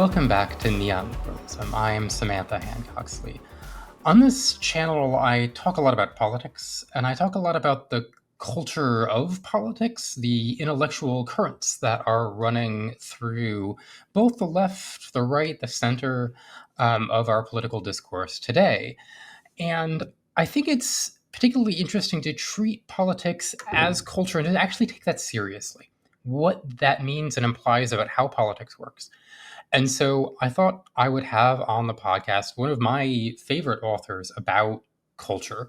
Welcome back to Neon Liberalism. I am Samantha Hancox-Li. On this channel, I talk a lot about politics, and I talk a lot about the culture of politics, the intellectual currents that are running through both the left, the right, the center of our political discourse today. And I think it's particularly interesting to treat politics as culture and to actually take that seriously, what that means and implies about how politics works. And so I thought I would have on the podcast one of my favorite authors about culture.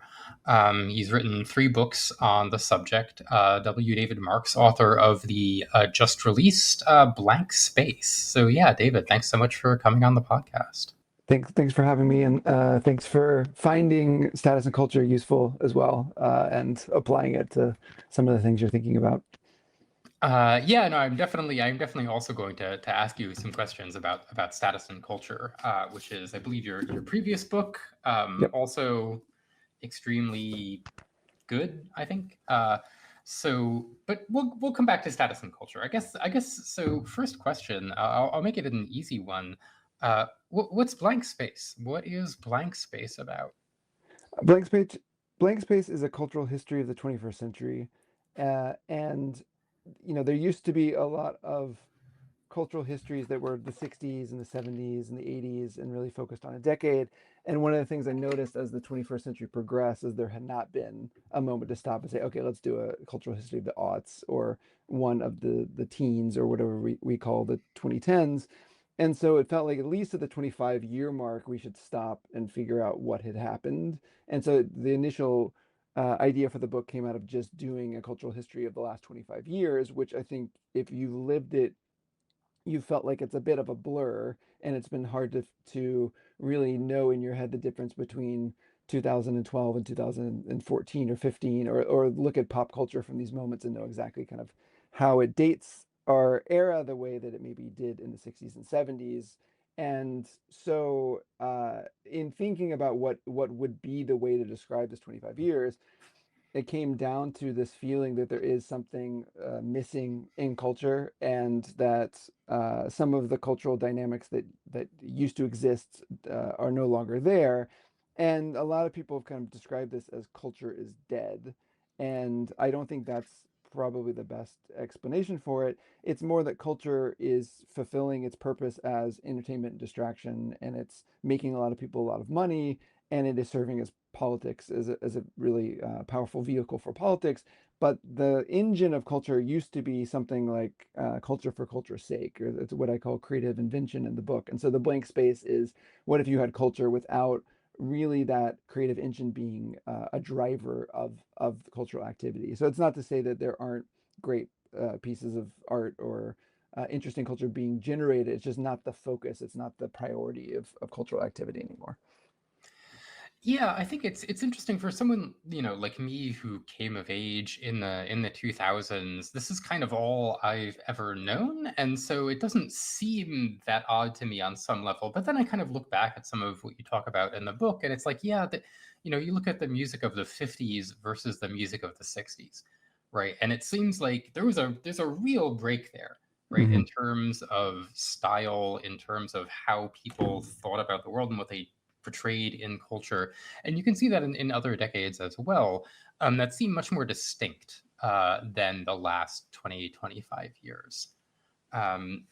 He's written 3 books on the subject. W. David Marx, author of the just released Blank Space. So, yeah, David, thanks so much for coming on the podcast. Thanks for having me, and thanks for finding status and culture useful as well, and applying it to some of the things you're thinking about. Yeah, no, I'm definitely also going to ask you some questions about status and culture, which is, I believe, your previous book, Yep. also extremely good, I think. But we'll come back to status and culture. I guess. So, first question, I'll make it an easy one. What's blank space? What is blank space about? Blank space. Blank space is a cultural history of the 21st century, and there used to be a lot of cultural histories that were the 60s and the 70s and the 80s and really focused on a decade. And one of the things I noticed as the 21st century progressed is there had not been a moment to stop and say, okay, let's do a cultural history of the aughts or one of the teens or whatever we call the 2010s. And so it felt like at least at the 25-year mark, we should stop and figure out what had happened. And so the initial idea for the book came out of just doing a cultural history of the last 25 years, which I think if you lived it, you felt like it's a bit of a blur, and it's been hard to really know in your head the difference between 2012 and 2014 or 15, or look at pop culture from these moments and know exactly kind of how it dates our era the way that it maybe did in the 60s and 70s. And so in thinking about what would be the way to describe this 25 years, it came down to this feeling that there is something missing in culture, and that some of the cultural dynamics that used to exist are no longer there. And a lot of people have kind of described this as culture is dead. And I don't think that's probably the best explanation for it. It's more that culture is fulfilling its purpose as entertainment and distraction, and it's making a lot of people a lot of money, and it is serving as politics as a really powerful vehicle for politics. But the engine of culture used to be something like culture for culture's sake, or it's what I call creative invention in the book. And so the blank space is, what if you had culture without really that creative engine being a driver of cultural activity? So it's not to say that there aren't great pieces of art or interesting culture being generated. It's just not the focus. It's not the priority of cultural activity anymore. Yeah, I think it's interesting for someone, like me, who came of age in the 2000s. This is kind of all I've ever known, and so it doesn't seem that odd to me on some level. But then I kind of look back at some of what you talk about in the book, and it's like, yeah, you look at the music of the 50s versus the music of the 60s, right? And it seems like there's a real break there, right, Mm-hmm. in terms of style, in terms of how people thought about the world and what they portrayed in culture. And you can see that in other decades as well, that seem much more distinct than the last 20, 25 years. Um,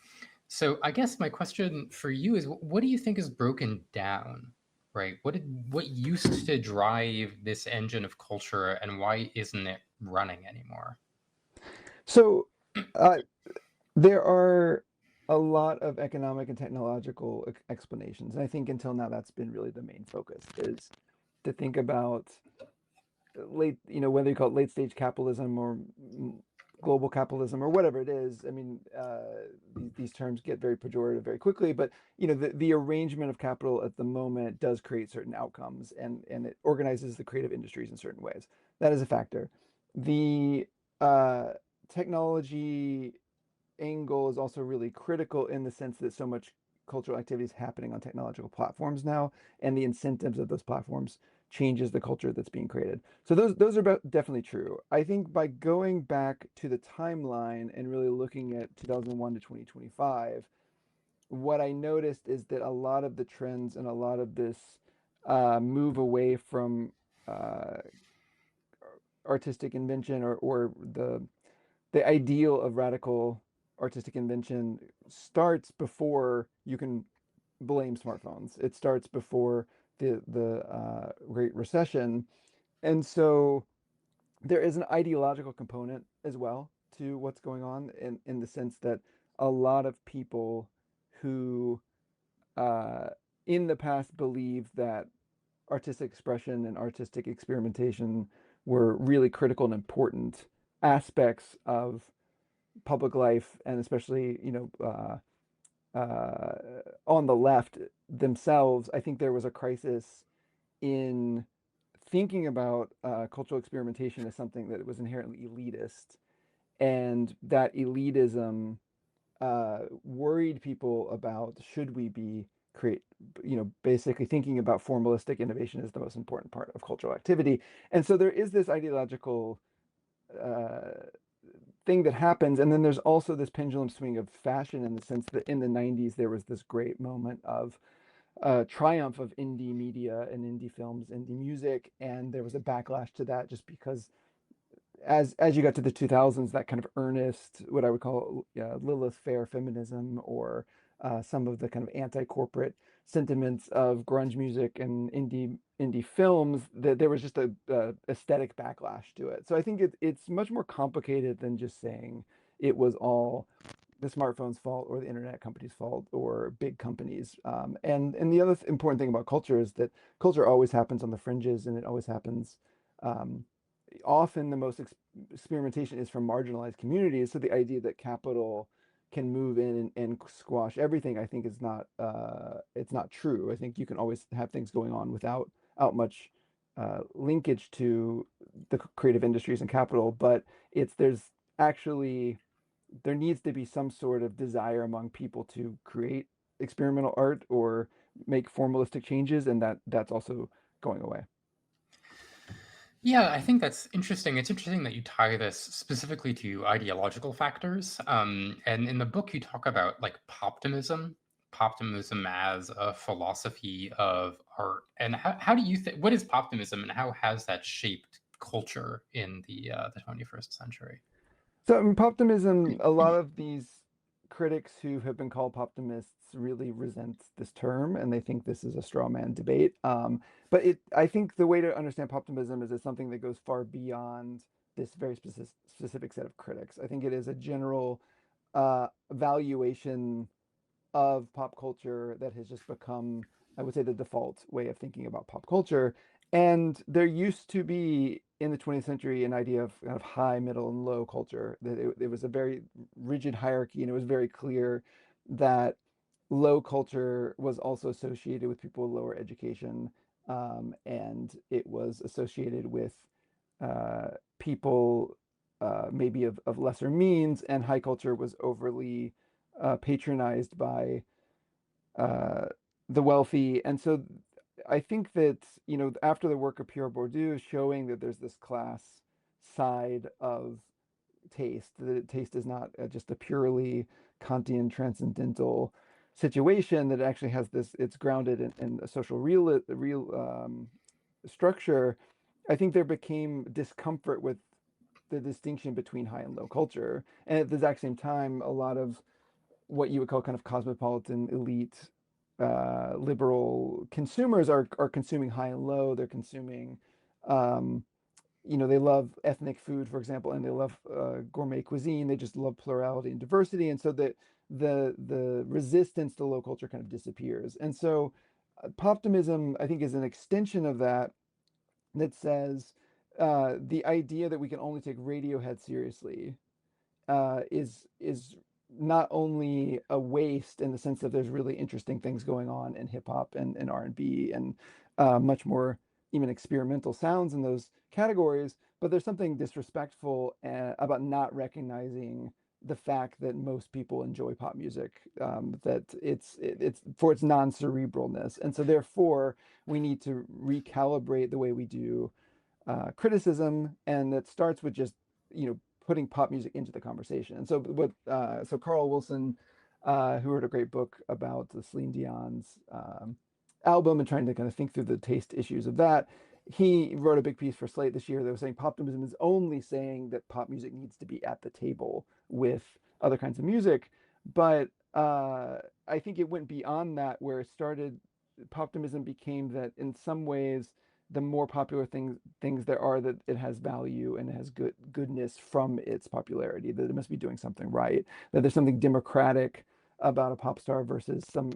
so I guess my question for you is, what do you think is broken down? Right? What used to drive this engine of culture, and why isn't it running anymore? So uh, there are a lot of economic and technological explanations. And I think until now, that's been really the main focus, is to think about whether you call it late stage capitalism or global capitalism or whatever it is. I mean, these terms get very pejorative very quickly, but the arrangement of capital at the moment does create certain outcomes, and it organizes the creative industries in certain ways. That is a factor. The uh, technology angle is also really critical in the sense that so much cultural activity is happening on technological platforms now, and the incentives of those platforms changes the culture that's being created. So those are definitely true. I think by going back to the timeline and really looking at 2001 to 2025, what I noticed is that a lot of the trends and a lot of this move away from uh, artistic invention, or the ideal of radical artistic invention starts before you can blame smartphones. It starts before the Great Recession, and so there is an ideological component as well to what's going on, in the sense that a lot of people who uh, in the past believed that artistic expression and artistic experimentation were really critical and important aspects of public life, and especially, on the left themselves. I think there was a crisis in thinking about cultural experimentation as something that was inherently elitist, and that elitism worried people about, should we be create basically thinking about formalistic innovation as the most important part of cultural activity. And so there is this ideological uh, thing that happens, and then there's also this pendulum swing of fashion, in the sense that in the 90s there was this great moment of triumph of indie media and indie films, indie music, and there was a backlash to that, just because as you got to the 2000s, that kind of earnest, what I would call Lilith Fair feminism, or some of the kind of anti-corporate sentiments of grunge music and indie films, that there was just a aesthetic backlash to it. So I think it's much more complicated than just saying it was all the smartphone's fault, or the internet company's fault, or big companies. And the other important thing about culture is that culture always happens on the fringes, and it always happens. Um, Often the most experimentation is from marginalized communities. So the idea that capital can move in and squash everything, I think, is not it's not true. I think you can always have things going on without out much linkage to the creative industries and capital. But there's actually, there needs to be some sort of desire among people to create experimental art or make formalistic changes, and that's also going away. Yeah, I think that's interesting. It's interesting that you tie this specifically to ideological factors. And in the book, you talk about like poptimism as a philosophy of art. And how do you think? What is poptimism, and how has that shaped culture in the 21st century? So in poptimism, a lot of these critics who have been called poptimists really resent this term, and they think this is a straw man debate. But I think the way to understand poptimism is it's something that goes far beyond this very specific set of critics. I think it is a general valuation of pop culture that has just become, I would say, the default way of thinking about pop culture. And there used to be in the 20th century an idea of kind of high, middle, and low culture. That it was a very rigid hierarchy, and it was very clear that low culture was also associated with people with lower education, and it was associated with people maybe of lesser means, and high culture was overly patronized by uh, the wealthy. And so I think that, after the work of Pierre Bourdieu showing that there's this class side of taste, that taste is not just a purely Kantian transcendental situation, that it actually has this, it's grounded in a social real structure. I think there became discomfort with the distinction between high and low culture. And at the exact same time, a lot of what you would call kind of cosmopolitan elite liberal consumers are consuming high and low. They're consuming, um, they love ethnic food, for example, and they love gourmet cuisine. They just love plurality and diversity, and so the resistance to low culture kind of disappears. And so, poptimism, I think, is an extension of that, that says the idea that we can only take Radiohead seriously is not only a waste, in the sense that there's really interesting things going on in hip hop and R&B, and much more even experimental sounds in those categories, but there's something disrespectful about not recognizing the fact that most people enjoy pop music, that it's for its non-cerebralness, and so therefore we need to recalibrate the way we do criticism, and that starts with just putting pop music into the conversation. And so Carl Wilson who wrote a great book about the Celine Dion's album and trying to kind of think through the taste issues of that. He wrote a big piece for Slate this year that was saying poptimism is only saying that pop music needs to be at the table with other kinds of music, but I think it went beyond that, where it started. Poptimism became that in some ways, the more popular things there are, that it has value and it has goodness from its popularity. That it must be doing something right. That there's something democratic about a pop star versus some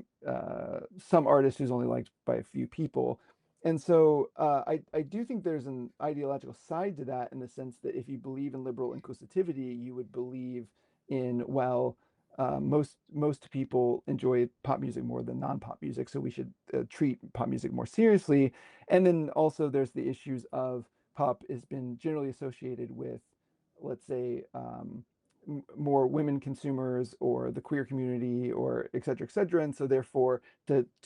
artist who's only liked by a few people. And so I do think there's an ideological side to that, in the sense that if you believe in liberal inclusivity, you would believe in, well, most people enjoy pop music more than non-pop music, so we should treat pop music more seriously. And then also there's the issues of pop has been generally associated with, let's say, more women consumers or the queer community or et cetera, et cetera. And so therefore,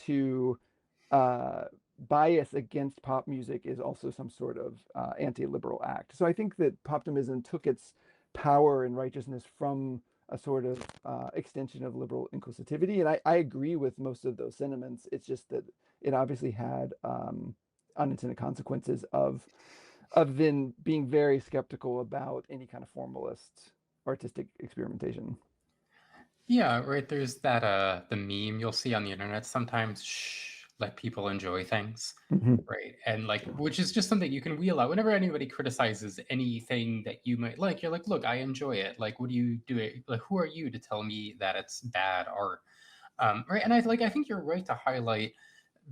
to uh, bias against pop music is also some sort of anti-liberal act. So I think that poptimism took its power and righteousness from a sort of extension of liberal inclusivity. And I agree with most of those sentiments. It's just that it obviously had unintended consequences of then being very skeptical about any kind of formalist artistic experimentation. Yeah, right. There's that the meme you'll see on the internet sometimes, shh, let people enjoy things. Mm-hmm. Right. And like, which is just something you can wheel out whenever anybody criticizes anything that you might like. You're like, look, I enjoy it. Like, what do you do it? Like, who are you to tell me that it's bad art? Right. And I think you're right to highlight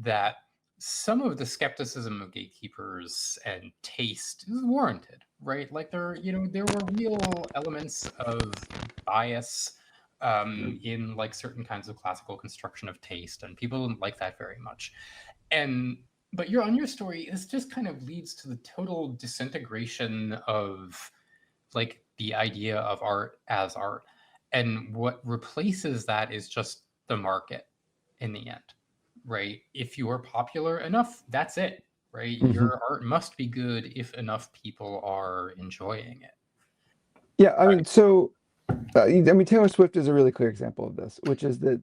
that some of the skepticism of gatekeepers and taste is warranted, right? Like there were real elements of bias in like certain kinds of classical construction of taste, and people didn't like that very much. And but you're on your story, this just kind of leads to the total disintegration of like the idea of art as art. And what replaces that is just the market in the end, right? If you are popular enough, that's it, right? Mm-hmm. Your art must be good if enough people are enjoying it. Yeah, I mean, Right. so I mean, Taylor Swift is a really clear example of this, which is that,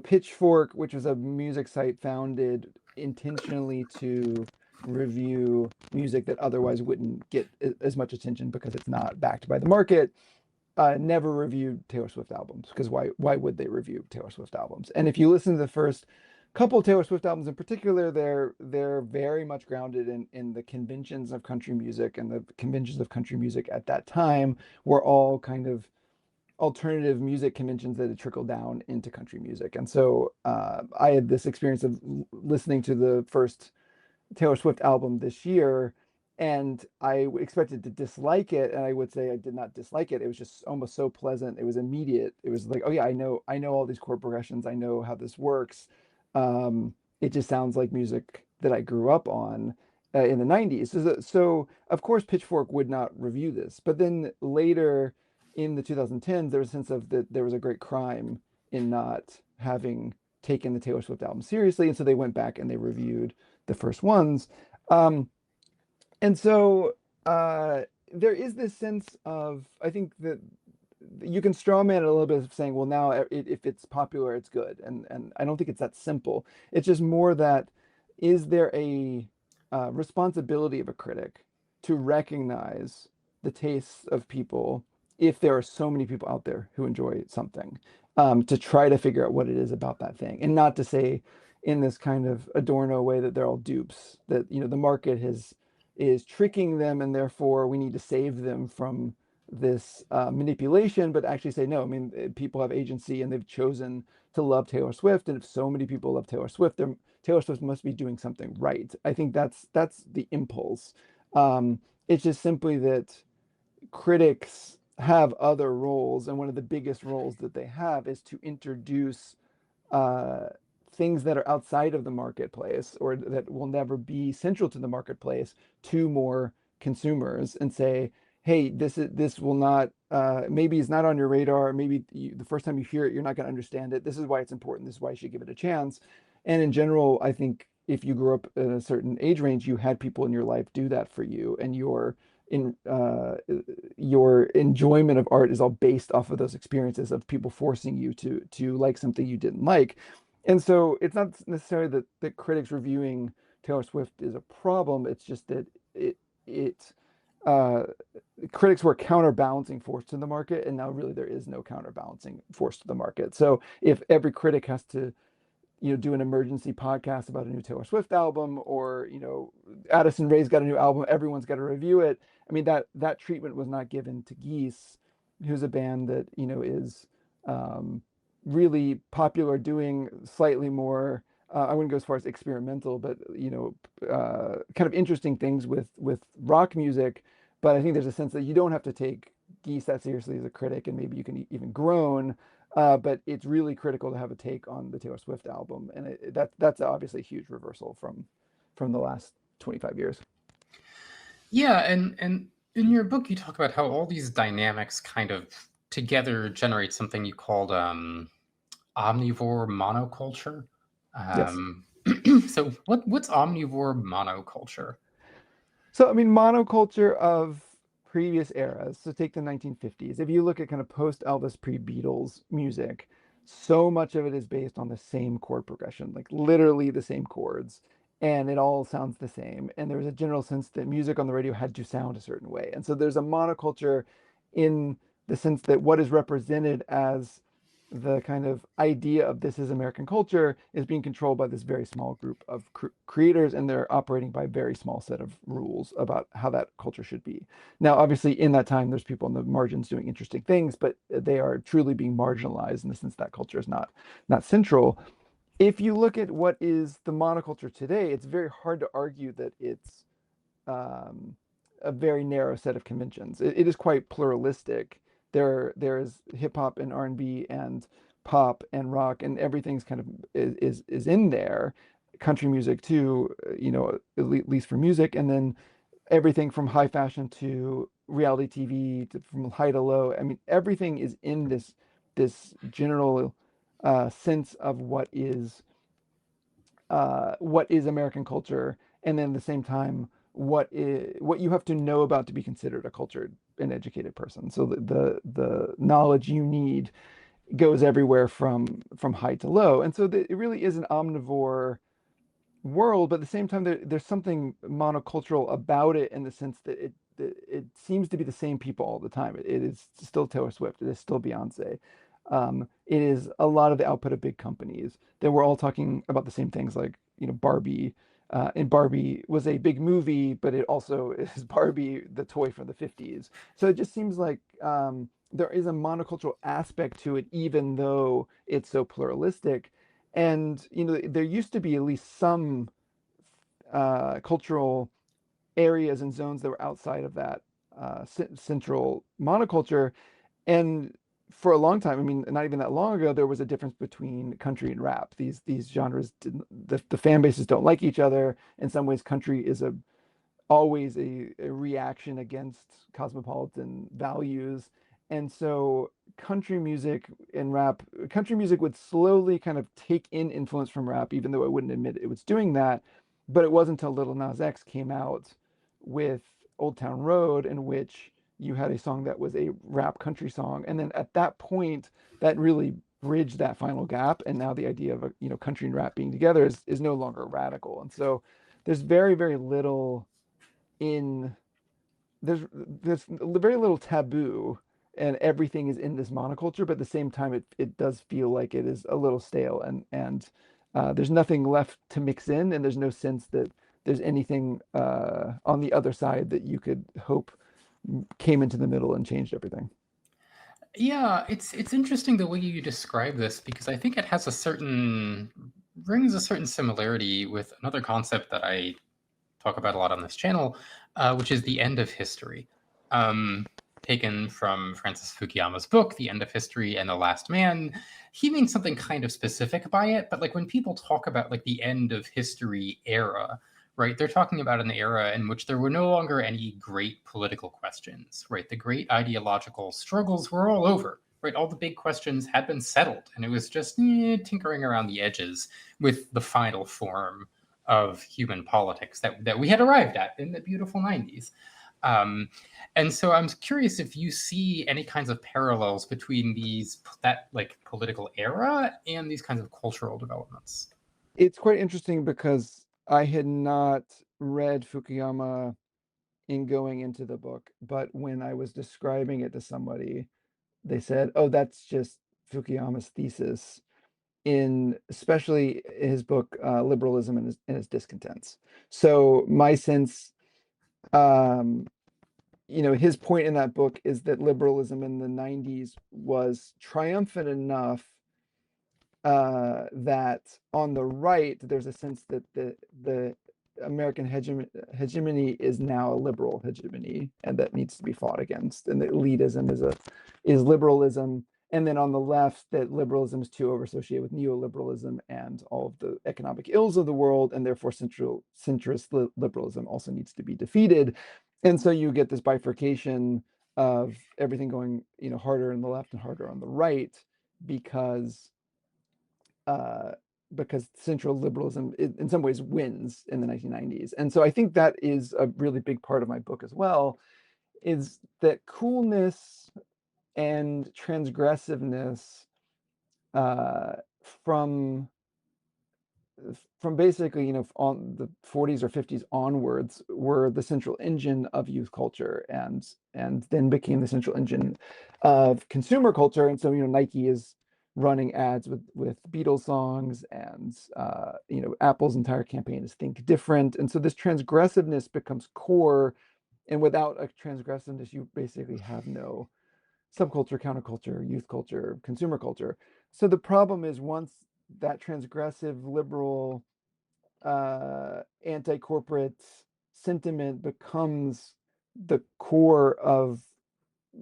Pitchfork, which was a music site founded intentionally to review music that otherwise wouldn't get as much attention because it's not backed by the market, never reviewed Taylor Swift albums, because why would they review Taylor Swift albums? And if you listen to the first couple of Taylor Swift albums in particular, they're very much grounded in the conventions of country music, and the conventions of country music at that time were all kind of alternative music conventions that had trickled down into country music. And so I had this experience of listening to the first Taylor Swift album this year, and I expected to dislike it, and I would say I did not dislike it. It was just almost so pleasant. It was immediate. It was like, oh yeah, I know all these chord progressions. I know how this works. It just sounds like music that I grew up on in the 90s. So of course Pitchfork would not review this, but then later in the 2010s, there was a sense of that there was a great crime in not having taken the Taylor Swift album seriously, and so they went back and they reviewed the first ones. Um, and so uh, there is this sense of, I think that you can strawman it a little bit of saying, well, now if it's popular, it's good. And I don't think it's that simple. It's just more that, is there a responsibility of a critic to recognize the tastes of people if there are so many people out there who enjoy something, to try to figure out what it is about that thing, and not to say in this kind of Adorno way that they're all dupes, that the market is tricking them and therefore we need to save them from this manipulation, but actually say no. I mean, people have agency and they've chosen to love Taylor Swift, and if so many people love Taylor Swift, Taylor Swift must be doing something right. I think that's the impulse. It's just simply that critics have other roles, and one of the biggest roles that they have is to introduce uh, things that are outside of the marketplace, or that will never be central to the marketplace, to more consumers, and say, hey, this will not, maybe it's not on your radar, maybe the first time you hear it you're not going to understand it, this is why it's important, this is why you should give it a chance. And in general, I think if you grew up in a certain age range, you had people in your life do that for you, and your in your enjoyment of art is all based off of those experiences of people forcing you to like something you didn't like. And so it's not necessarily that critics reviewing Taylor Swift is a problem. It's just that it uh, critics were a counterbalancing force to the market, and now really there is no counterbalancing force to the market. So if every critic has to do an emergency podcast about a new Taylor Swift album, or Addison Rae's got a new album, everyone's got to review it. I mean, that treatment was not given to Geese, who's a band that is um, really popular, doing slightly more. I wouldn't go as far as experimental, but kind of interesting things with rock music. But I think there's a sense that you don't have to take Geese that seriously as a critic, and maybe you can even groan, but it's really critical to have a take on the Taylor Swift album, and that's obviously a huge reversal from the last 25 years. Yeah, and in your book, you talk about how all these dynamics kind of together generate something you called omnivore monoculture. Yes. So what's omnivore monoculture? So, I mean, monoculture of previous eras. So, take the 1950s. If you look at kind of post Elvis, pre Beatles music, so much of it is based on the same chord progression, like literally the same chords, and it all sounds the same. And there was a general sense that music on the radio had to sound a certain way. And so, there's a monoculture in the sense that what is represented as the kind of idea of this is American culture is being controlled by this very small group of creators, and they're operating by a very small set of rules about how that culture should be. Now, obviously, in that time, there's people on the margins doing interesting things, but they are truly being marginalized in the sense that culture is not central. If you look at what is the monoculture today, it's very hard to argue that it's um, a very narrow set of conventions. It is quite pluralistic. There's hip hop and R&B and pop and rock, and everything's kind of is in there. Country music too, at least for music, and then everything from high fashion to reality TV to from high to low. I mean, everything is in this general sense of what is American culture, and then at the same time, what you have to know about to be considered a cultured and educated person. So the knowledge you need goes everywhere from high to low, and so it really is an omnivore world. But at the same time, there's something monocultural about it in the sense that it seems to be the same people all the time. It is still Taylor Swift. It is still Beyonce. It is a lot of the output of big companies that we're all talking about the same things, like Barbie. And Barbie was a big movie, but it also is Barbie, the toy from the 50s. So it just seems like there is a monocultural aspect to it, even though it's so pluralistic. And there used to be at least some cultural areas and zones that were outside of that central monoculture. And for a long time, I mean, not even that long ago, there was a difference between country and rap. These genres didn't, the fan bases don't like each other. In some ways, country is always a reaction against cosmopolitan values. And so country music would slowly kind of take in influence from rap, even though it wouldn't admit it was doing that. But it wasn't until Little Nas X came out with Old Town Road, in which you had a song that was a rap country song. And then at that point, that really bridged that final gap. And now the idea of country and rap being together is no longer radical. And so there's very, very little in there's very little taboo, and everything is in this monoculture, but at the same time it does feel like it is a little stale, and there's nothing left to mix in, and there's no sense that there's anything on the other side that you could hope came into the middle and changed everything. Yeah, it's interesting the way you describe this, because I think it has brings a certain similarity with another concept that I talk about a lot on this channel, which is the end of history, taken from Francis Fukuyama's book, The End of History and the Last Man. He means something kind of specific by it, but like when people talk about like the end of history era, right, they're talking about an era in which there were no longer any great political questions, right? The great ideological struggles were all over, right? All the big questions had been settled, and it was just tinkering around the edges with the final form of human politics that we had arrived at in the beautiful 90s. Um, and so I'm curious if you see any kinds of parallels between that like political era and these kinds of cultural developments. It's quite interesting because I had not read Fukuyama in going into the book, but when I was describing it to somebody, they said, "Oh, that's just Fukuyama's thesis in especially his book Liberalism and Its Discontents." So my sense, um, his point in that book is that liberalism in the 90s was triumphant enough that on the right, there's a sense that the American hegemony is now a liberal hegemony, and that needs to be fought against, and that elitism is liberalism. And then on the left, that liberalism is too over associated with neoliberalism and all of the economic ills of the world, and therefore centrist liberalism also needs to be defeated. And so you get this bifurcation of everything going, harder on the left and harder on the right, because uh, because central liberalism in some ways wins in the 1990s. And so I think that is a really big part of my book as well, is that coolness and transgressiveness uh, from basically, on the 40s or 50s onwards were the central engine of youth culture, and then became the central engine of consumer culture. And so, Nike is running ads with Beatles songs, and Apple's entire campaign is Think Different. And so this transgressiveness becomes core, and without a transgressiveness, you basically have no subculture, counterculture, youth culture, consumer culture. So the problem is, once that transgressive liberal anti-corporate sentiment becomes the core of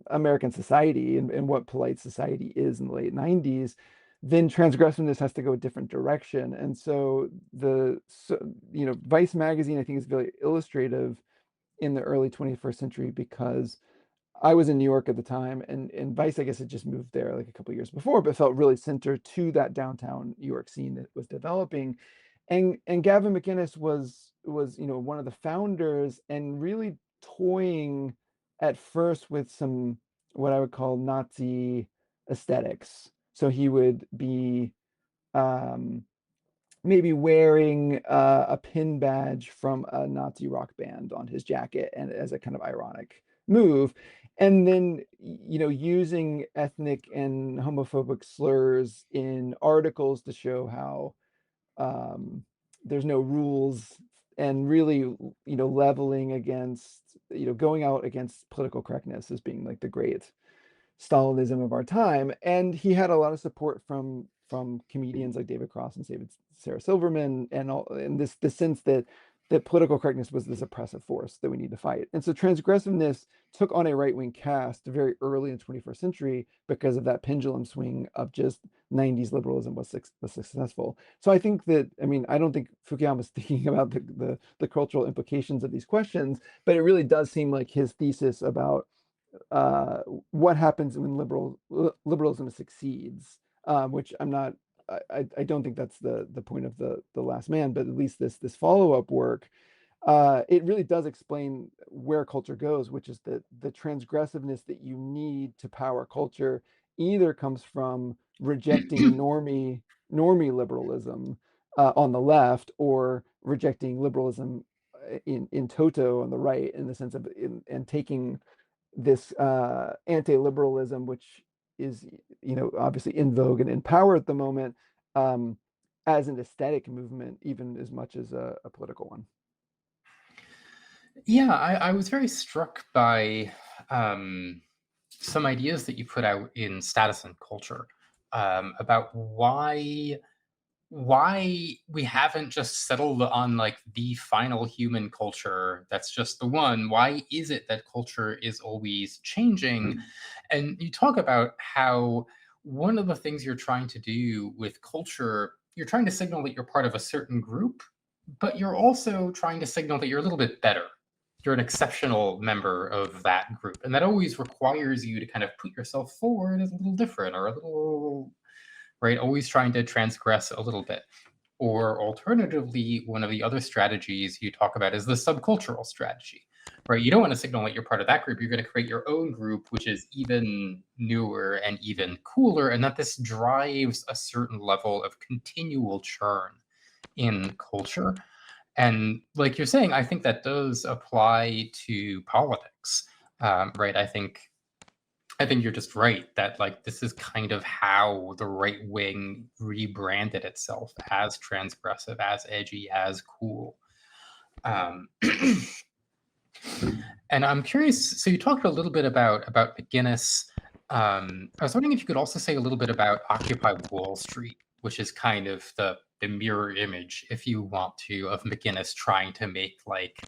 American society, and what polite society is in the late 90s, then transgressiveness has to go a different direction. And so Vice magazine, I think, is very illustrative in the early 21st century, because I was in New York at the time, and Vice, I guess, had just moved there like a couple of years before, but felt really centered to that downtown New York scene that was developing. And Gavin McInnes was one of the founders, and really toying at first with some what I would call Nazi aesthetics. So he would be um, maybe wearing a pin badge from a Nazi rock band on his jacket, and as a kind of ironic move. And then, using ethnic and homophobic slurs in articles to show how um, there's no rules, and really, leveling against, going out against political correctness as being like the great Stalinism of our time. And he had a lot of support from comedians like David Cross and Sarah Silverman, and all, and the sense that political correctness was this oppressive force that we need to fight. And so transgressiveness took on a right-wing cast very early in the 21st century, because of that pendulum swing of just 90s liberalism was successful. So I think that, I mean, I don't think Fukuyama's thinking about the cultural implications of these questions, but it really does seem like his thesis about uh, what happens when liberalism succeeds, which I'm not. I don't think that's the point of the Last Man, but at least this follow up work, it really does explain where culture goes, which is that the transgressiveness that you need to power culture either comes from rejecting normie liberalism on the left, or rejecting liberalism in toto on the right, in the sense of and taking this anti-liberalism, which is, obviously in vogue and in power at the moment, um, as an aesthetic movement, even as much as a political one. Yeah, I was very struck by some ideas that you put out in Status and Culture about why we haven't just settled on like the final human culture that's just the one. Why is it that culture is always changing? And you talk about how one of the things you're trying to do with culture, you're trying to signal that you're part of a certain group, but you're also trying to signal that you're a little bit better. You're an exceptional member of that group. And that always requires you to kind of put yourself forward as a little different, or a little, right? Always trying to transgress a little bit. Or alternatively, one of the other strategies you talk about is the subcultural strategy, right? You don't want to signal that you're part of that group. You're going to create your own group, which is even newer and even cooler, and that this drives a certain level of continual churn in culture. And like you're saying, I think that does apply to politics, right? I think you're just right that like this is kind of how the right wing rebranded itself as transgressive, as edgy, as cool. Um, and I'm curious. So you talked a little bit about McGinnis. I was wondering if you could also say a little bit about Occupy Wall Street, which is kind of the mirror image, if you want to, of McGinnis trying to make like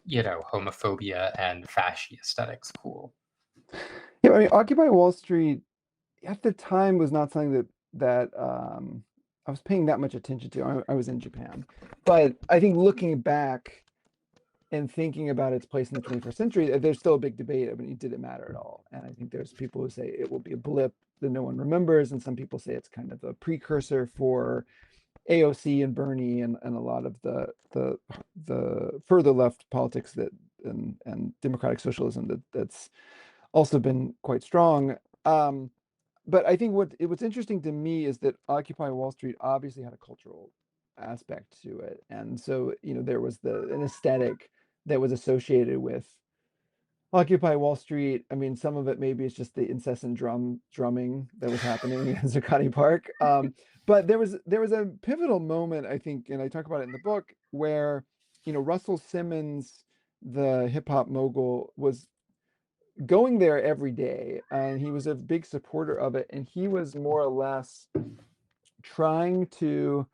homophobia and fascist aesthetics cool. Yeah, I mean, Occupy Wall Street at the time was not something that I was paying that much attention to. I was in Japan, but I think looking back and thinking about its place in the 21st century, there's still a big debate. I mean, did it matter at all? And I think there's people who say it will be a blip that no one remembers, and some people say it's kind of a precursor for AOC and Bernie and a lot of the further left politics that and democratic socialism that's also been quite strong. But I think what's interesting to me is that Occupy Wall Street obviously had a cultural aspect to it, and so there was an aesthetic that was associated with Occupy Wall Street. I mean, some of it maybe it's just the incessant drumming that was happening in Zuccotti Park. But there was a pivotal moment, I think, and I talk about it in the book, where Russell Simmons, the hip hop mogul, was going there every day, and he was a big supporter of it, and he was more or less trying to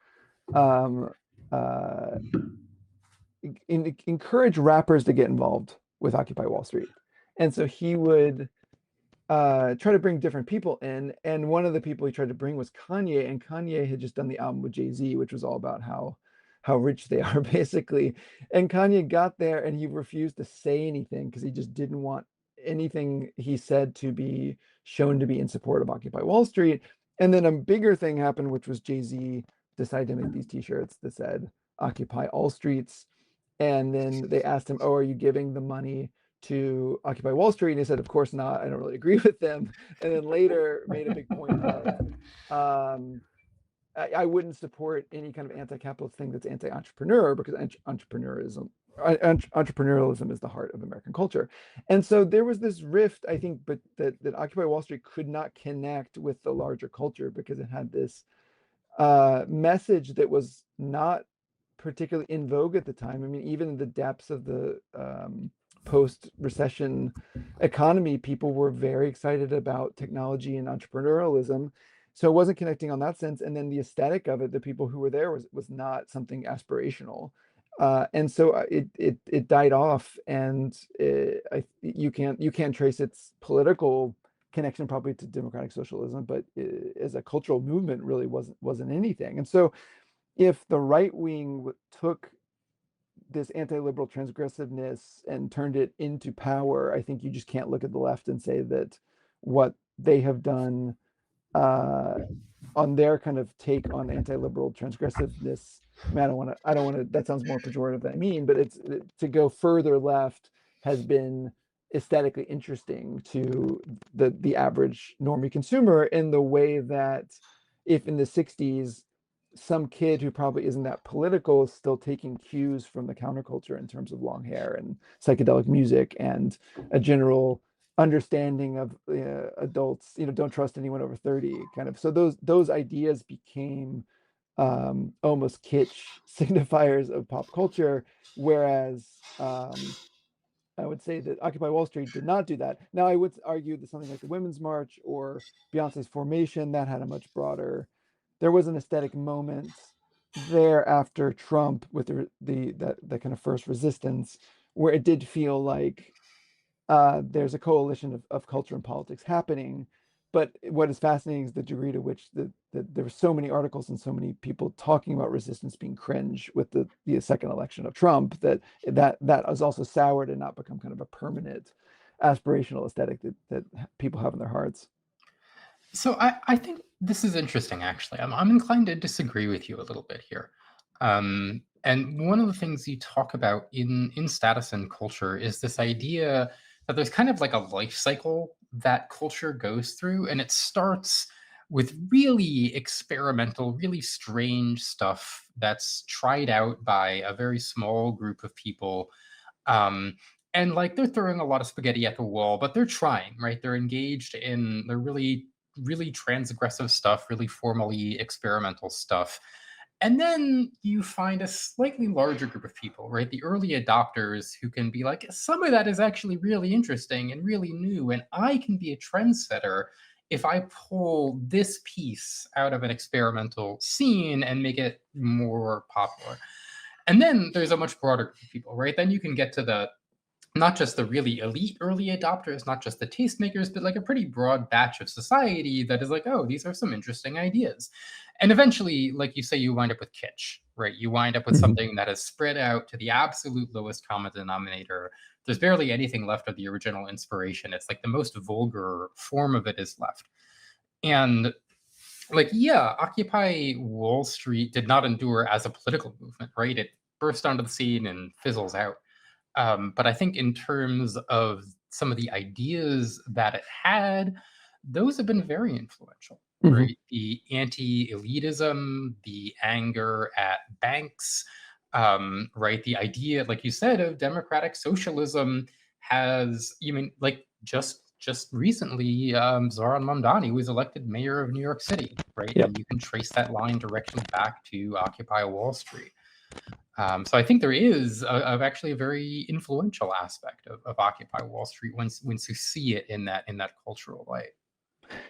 um, uh, encourage rappers to get involved with Occupy Wall Street. And so he would try to bring different people in. And one of the people he tried to bring was Kanye. And Kanye had just done the album with Jay-Z, which was all about how rich they are, basically. And Kanye got there and he refused to say anything because he just didn't want anything he said to be shown to be in support of Occupy Wall Street. And then a bigger thing happened, which was Jay-Z decided to make these t-shirts that said Occupy All Streets. And then they asked him, "Oh, are you giving the money to Occupy Wall Street?" And he said, "Of course not. I don't really agree with them." And then later made a big point of, um, I wouldn't support any kind of anti-capitalist thing that's anti-entrepreneur because entrepreneurialism is the heart of American culture. And so there was this rift, I think, but that Occupy Wall Street could not connect with the larger culture because it had this message that was not particularly in vogue at the time. I mean, even in the depths of the post-recession economy, people were very excited about technology and entrepreneurialism. So it wasn't connecting on that sense. And then the aesthetic of it, the people who were there was not something aspirational. And so it died off, and you can't trace its political connection probably to democratic socialism, but as a cultural movement, really wasn't anything. And so if the right wing took this anti-liberal transgressiveness and turned it into power, I think you just can't look at the left and say that what they have done uh, on their kind of take on anti-liberal transgressiveness. I mean, I don't want to. That sounds more pejorative than I mean, but it's to go further left has been aesthetically interesting to the average normie consumer in the way that if in the 60s some kid who probably isn't that political is still taking cues from the counterculture in terms of long hair and psychedelic music and a general understanding of adults, don't trust anyone over 30 kind of. So those ideas became almost kitsch signifiers of pop culture, whereas I would say that Occupy Wall Street did not do that. Now, I would argue that something like the Women's March or Beyonce's Formation, that had a much broader, there was an aesthetic moment there after Trump with the kind of first resistance, where it did feel like there's a coalition of culture and politics happening. But what is fascinating is the degree to which there were so many articles and so many people talking about resistance being cringe with the second election of Trump that has also soured and not become kind of a permanent aspirational aesthetic that people have in their hearts. So I think this is interesting, actually. I'm inclined to disagree with you a little bit here. And one of the things you talk about in status and culture is this idea that there's kind of like a life cycle that culture goes through, and it starts with really experimental, really strange stuff that's tried out by a very small group of people. Um, and like they're throwing a lot of spaghetti at the wall, but they're trying, right? They're engaged in they're really, really transgressive stuff, really formally experimental stuff. And then you find a slightly larger group of people, right? The early adopters who can be like, some of that is actually really interesting and really new, and I can be a trendsetter if I pull this piece out of an experimental scene and make it more popular. And then there's a much broader group of people, right? Then you can get to the not just the really elite early adopters, not just the tastemakers, but like a pretty broad batch of society that is like, oh, these are some interesting ideas. And eventually, like you say, you wind up with kitsch, right? You wind up with Mhm. something that is spread out to the absolute lowest common denominator. There's barely anything left of the original inspiration. It's like the most vulgar form of it is left. And like, yeah, Occupy Wall Street did not endure as a political movement, right? It burst onto the scene and fizzles out. But I think in terms of some of the ideas that it had, those have been very influential, Mhm. right? The anti-elitism, the anger at banks, right? The idea, like you said, of democratic socialism has, you mean, like just recently, Zoran Mamdani was elected mayor of New York City, right? Yep. And you can trace that line directly back to Occupy Wall Street. So I think there is actually a very influential aspect of Occupy Wall Street once you see it in that cultural light.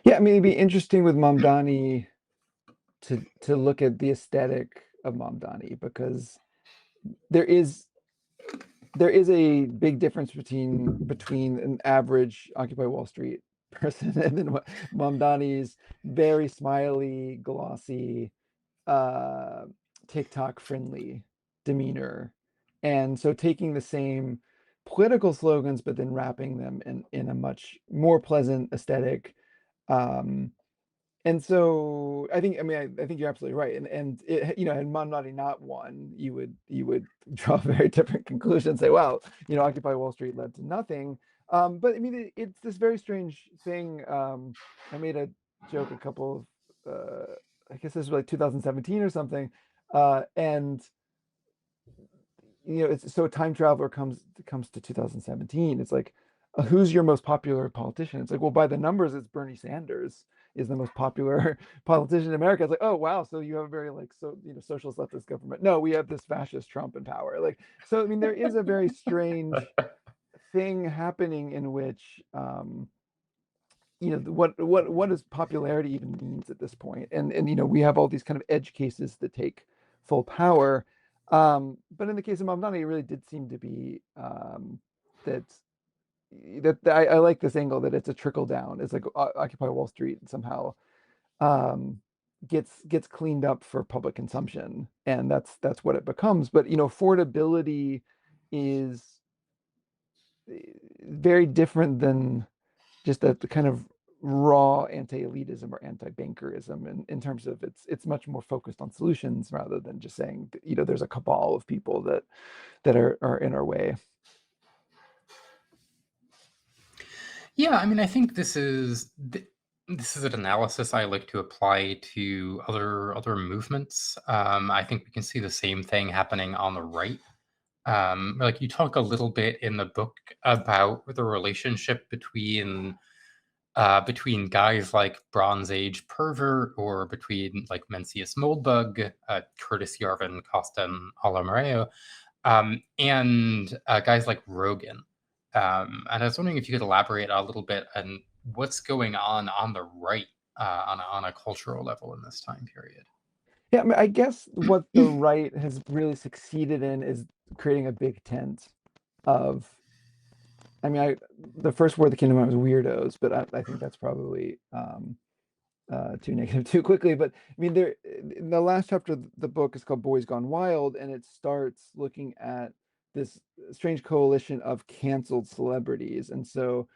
Yeah, I mean, it'd be interesting with Mamdani to look at the aesthetic of Mamdani, because there is there is a big difference between an average Occupy Wall Street person and then Mamdani's very smiley, glossy, uh, TikTok friendly demeanor. And so taking the same political slogans, but then wrapping them in a much more pleasant aesthetic. Um, and so I mean, I think you're absolutely right. And it, had Mamdani not won, you would draw a very different conclusion and say, well, Occupy Wall Street led to nothing. But I mean, it's this very strange thing. I made a joke a couple of, I guess this was like 2017 or something. And it's so a time traveler comes to 2017. It's like, who's your most popular politician? It's like, well, by the numbers, it's Bernie Sanders is the most popular politician in America. It's like, oh wow, so you have a very like socialist leftist government. No, we have this fascist Trump in power. Like, so I mean, there is a very strange thing happening in which what does popularity even means at this point? And we have all these kind of edge cases that take full power. But in the case of Mamdani, it really did seem to be that I like this angle that it's a trickle down. It's like Occupy Wall Street somehow um, gets cleaned up for public consumption, and that's what it becomes. But affordability is very different than just the kind of raw anti-elitism or anti-bankerism, in terms of it's much more focused on solutions rather than just saying there's a cabal of people that are in our way. Yeah, I mean, I think this is an analysis I like to apply to other movements. I think we can see the same thing happening on the right. Like you talk a little bit in the book about the relationship between guys like Bronze Age Pervert or between like Mencius Moldbug, Curtis Yarvin, Costin Alamareo, and guys like Rogan. And I was wondering if you could elaborate a little bit on what's going on the right on a cultural level in this time period. Yeah, I mean, I guess what the right has really succeeded in is creating a big tent of. I mean, the first word that came to mind was weirdos, but I think that's probably too negative too quickly. But I mean, there in the last chapter of the book is called Boys Gone Wild, and it starts looking at this strange coalition of canceled celebrities. And so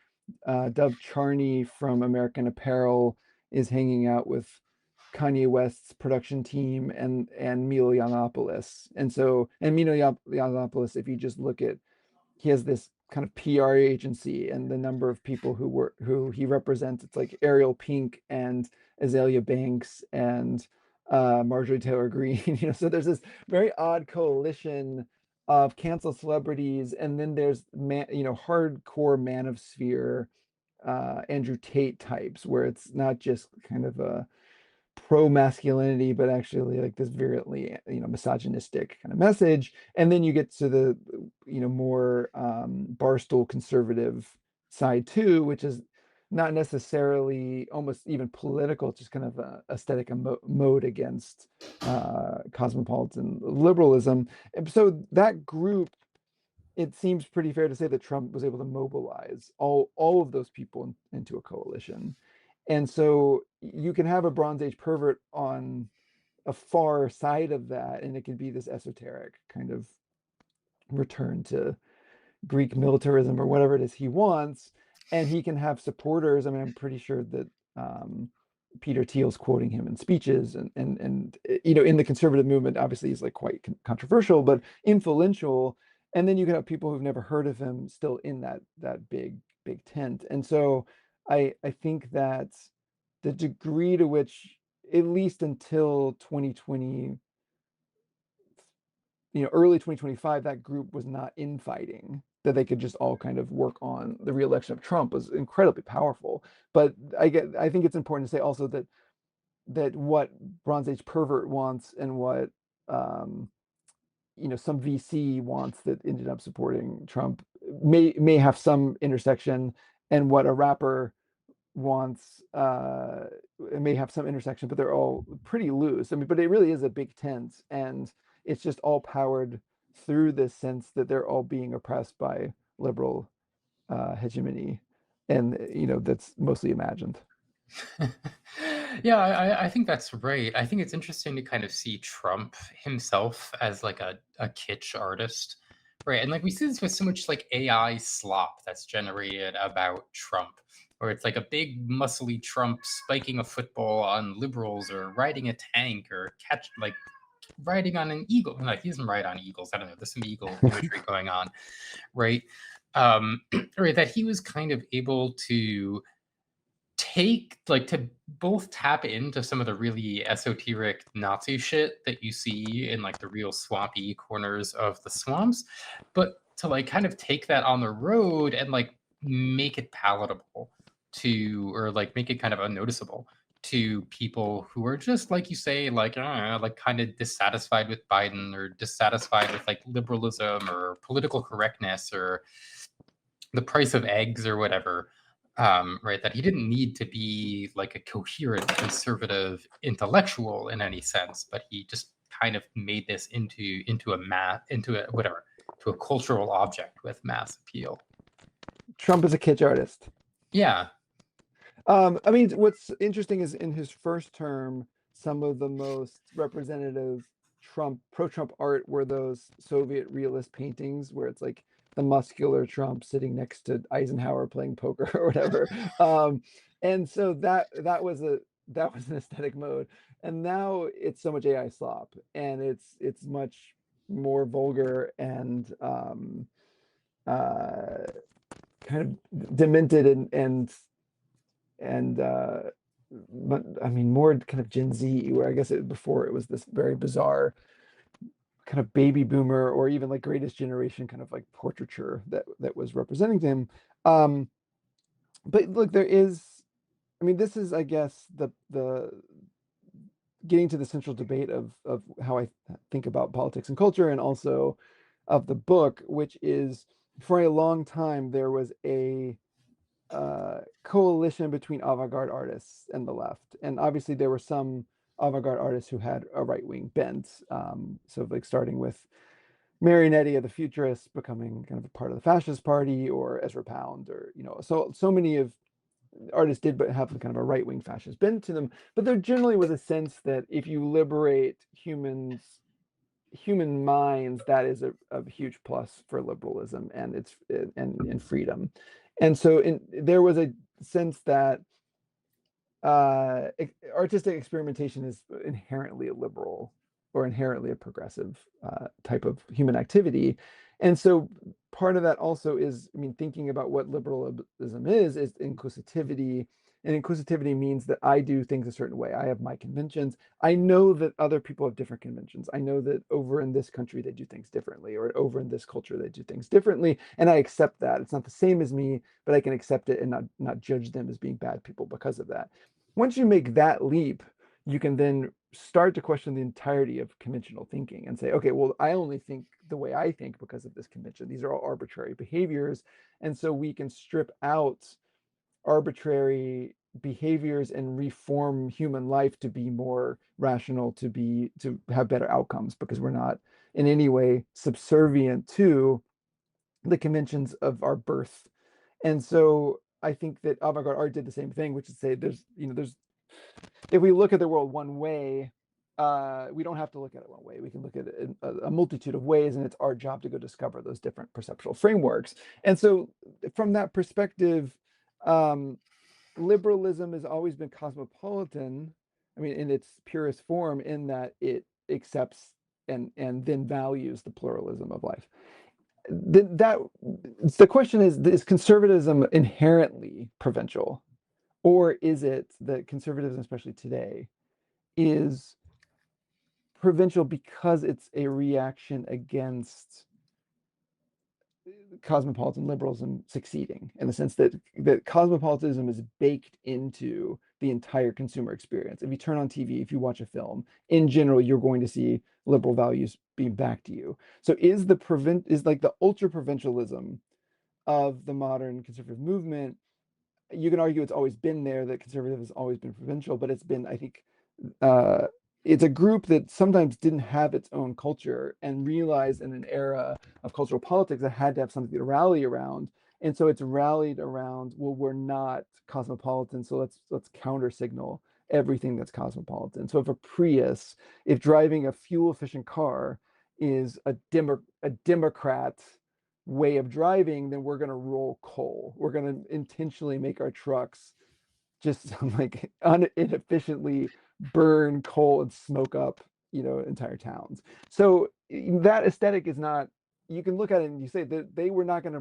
Dov Charney from American Apparel is hanging out with Kanye West's production team and Milo Yiannopoulos. And Milo Yiannopoulos, if you just look at, he has this kind of PR agency, and the number of people who he represents, it's like Ariel Pink and Azalea Banks and Marjorie Taylor Greene. So there's this very odd coalition of cancel celebrities, and then there's hardcore manosphere Andrew Tate types, where it's not just kind of a pro masculinity, but actually like this virulently, misogynistic kind of message. And then you get to the, more barstool conservative side too, which is not necessarily almost even political, just kind of a aesthetic mode against cosmopolitan liberalism. And so that group, it seems pretty fair to say that Trump was able to mobilize all of those people into a coalition. And so you can have a Bronze Age pervert on a far side of that, and it can be this esoteric kind of return to Greek militarism or whatever it is he wants, and he can have supporters. I mean, I'm pretty sure that Peter Thiel's quoting him in speeches, and in the conservative movement, obviously he's like quite controversial, but influential. And then you can have people who've never heard of him still in that big tent. And so I think that the degree to which, at least until 2020, early 2025, that group was not infighting, that they could just all kind of work on the reelection of Trump, was incredibly powerful. But I think it's important to say also that what Bronze Age pervert wants and what some VC wants that ended up supporting Trump may have some intersection, and what a rapper wants it may have some intersection, but they're all pretty loose. I mean, but it really is a big tent, and it's just all powered through this sense that they're all being oppressed by liberal hegemony, and that's mostly imagined. Yeah, I think that's right. I think it's interesting to kind of see Trump himself as like a kitsch artist, right? And like we see this with so much like AI slop that's generated about Trump, where it's like a big muscly Trump spiking a football on liberals or riding a tank or riding on an eagle. Like he doesn't ride on eagles. I don't know. There's some eagle imagery going on, right? Um, right. That he was kind of able to to both tap into some of the really esoteric Nazi shit that you see in like the real swampy corners of the swamps, but to like kind of take that on the road and like make it palatable to, or like make it kind of unnoticeable to people who are just like you say, like kind of dissatisfied with Biden or dissatisfied with like liberalism or political correctness or the price of eggs or whatever, right? That he didn't need to be like a coherent conservative intellectual in any sense, but he just kind of made this into a whatever, to a cultural object with mass appeal. Trump is a kitsch artist. Yeah. I mean, what's interesting is in his first term, some of the most representative pro-Trump art were those Soviet realist paintings where it's like the muscular Trump sitting next to Eisenhower playing poker or whatever. And so that was an aesthetic mode. And now it's so much AI slop, and it's much more vulgar and uh, kind of demented and but I mean more kind of Gen Z, where I guess before it was this very bizarre kind of baby boomer or even like greatest generation kind of like portraiture that was representing him. Um, but look, there is, I mean, this is, I guess, the getting to the central debate of how I think about politics and culture, and also of the book, which is, for a long time there was a coalition between avant-garde artists and the left, and obviously there were some avant-garde artists who had a right-wing bent. So like starting with Marionetti of the Futurists becoming kind of a part of the Fascist Party, or Ezra Pound, or so many of artists did but have kind of a right-wing fascist bent to them. But there generally was a sense that if you liberate human minds, that is a huge plus for liberalism and and freedom. And so there was a sense that artistic experimentation is inherently a liberal or inherently a progressive type of human activity. And so part of that also is, I mean, thinking about what liberalism is inclusivity. And inclusivity means that I do things a certain way. I have my conventions. I know that other people have different conventions. I know that over in this country they do things differently, or over in this culture they do things differently, and I accept that. It's not the same as me, but I can accept it and not judge them as being bad people because of that. Once you make that leap, you can then start to question the entirety of conventional thinking and say, okay, well, I only think the way I think because of this convention. These are all arbitrary behaviors. And so we can strip out arbitrary behaviors and reform human life to be more rational, to have better outcomes, because we're not in any way subservient to the conventions of our birth. And so I think that avant-garde art did the same thing, which is say there's if we look at the world one way, we don't have to look at it one way. We can look at it in a multitude of ways, and it's our job to go discover those different perceptual frameworks. And so, from that perspective, um, liberalism has always been cosmopolitan. I mean, in its purest form, in that it accepts and then values the pluralism of life. That the question is conservatism inherently provincial? Or is it that conservatism, especially today, is provincial because it's a reaction against cosmopolitan liberalism succeeding, in the sense that cosmopolitanism is baked into the entire consumer experience? If you turn on TV, if you watch a film, in general, you're going to see liberal values being back to you. So is like the ultra provincialism of the modern conservative movement? You can argue it's always been there, that conservative has always been provincial, but it's been, I think, uh, it's a group that sometimes didn't have its own culture and realized in an era of cultural politics that had to have something to rally around. And so it's rallied around, well, we're not cosmopolitan, so let's counter signal everything that's cosmopolitan. So if driving a fuel efficient car is a Democrat way of driving, then we're going to roll coal. We're going to intentionally make our trucks just like inefficiently burn coal and smoke up, entire towns. So that aesthetic is not. You can look at it and you say that they were not going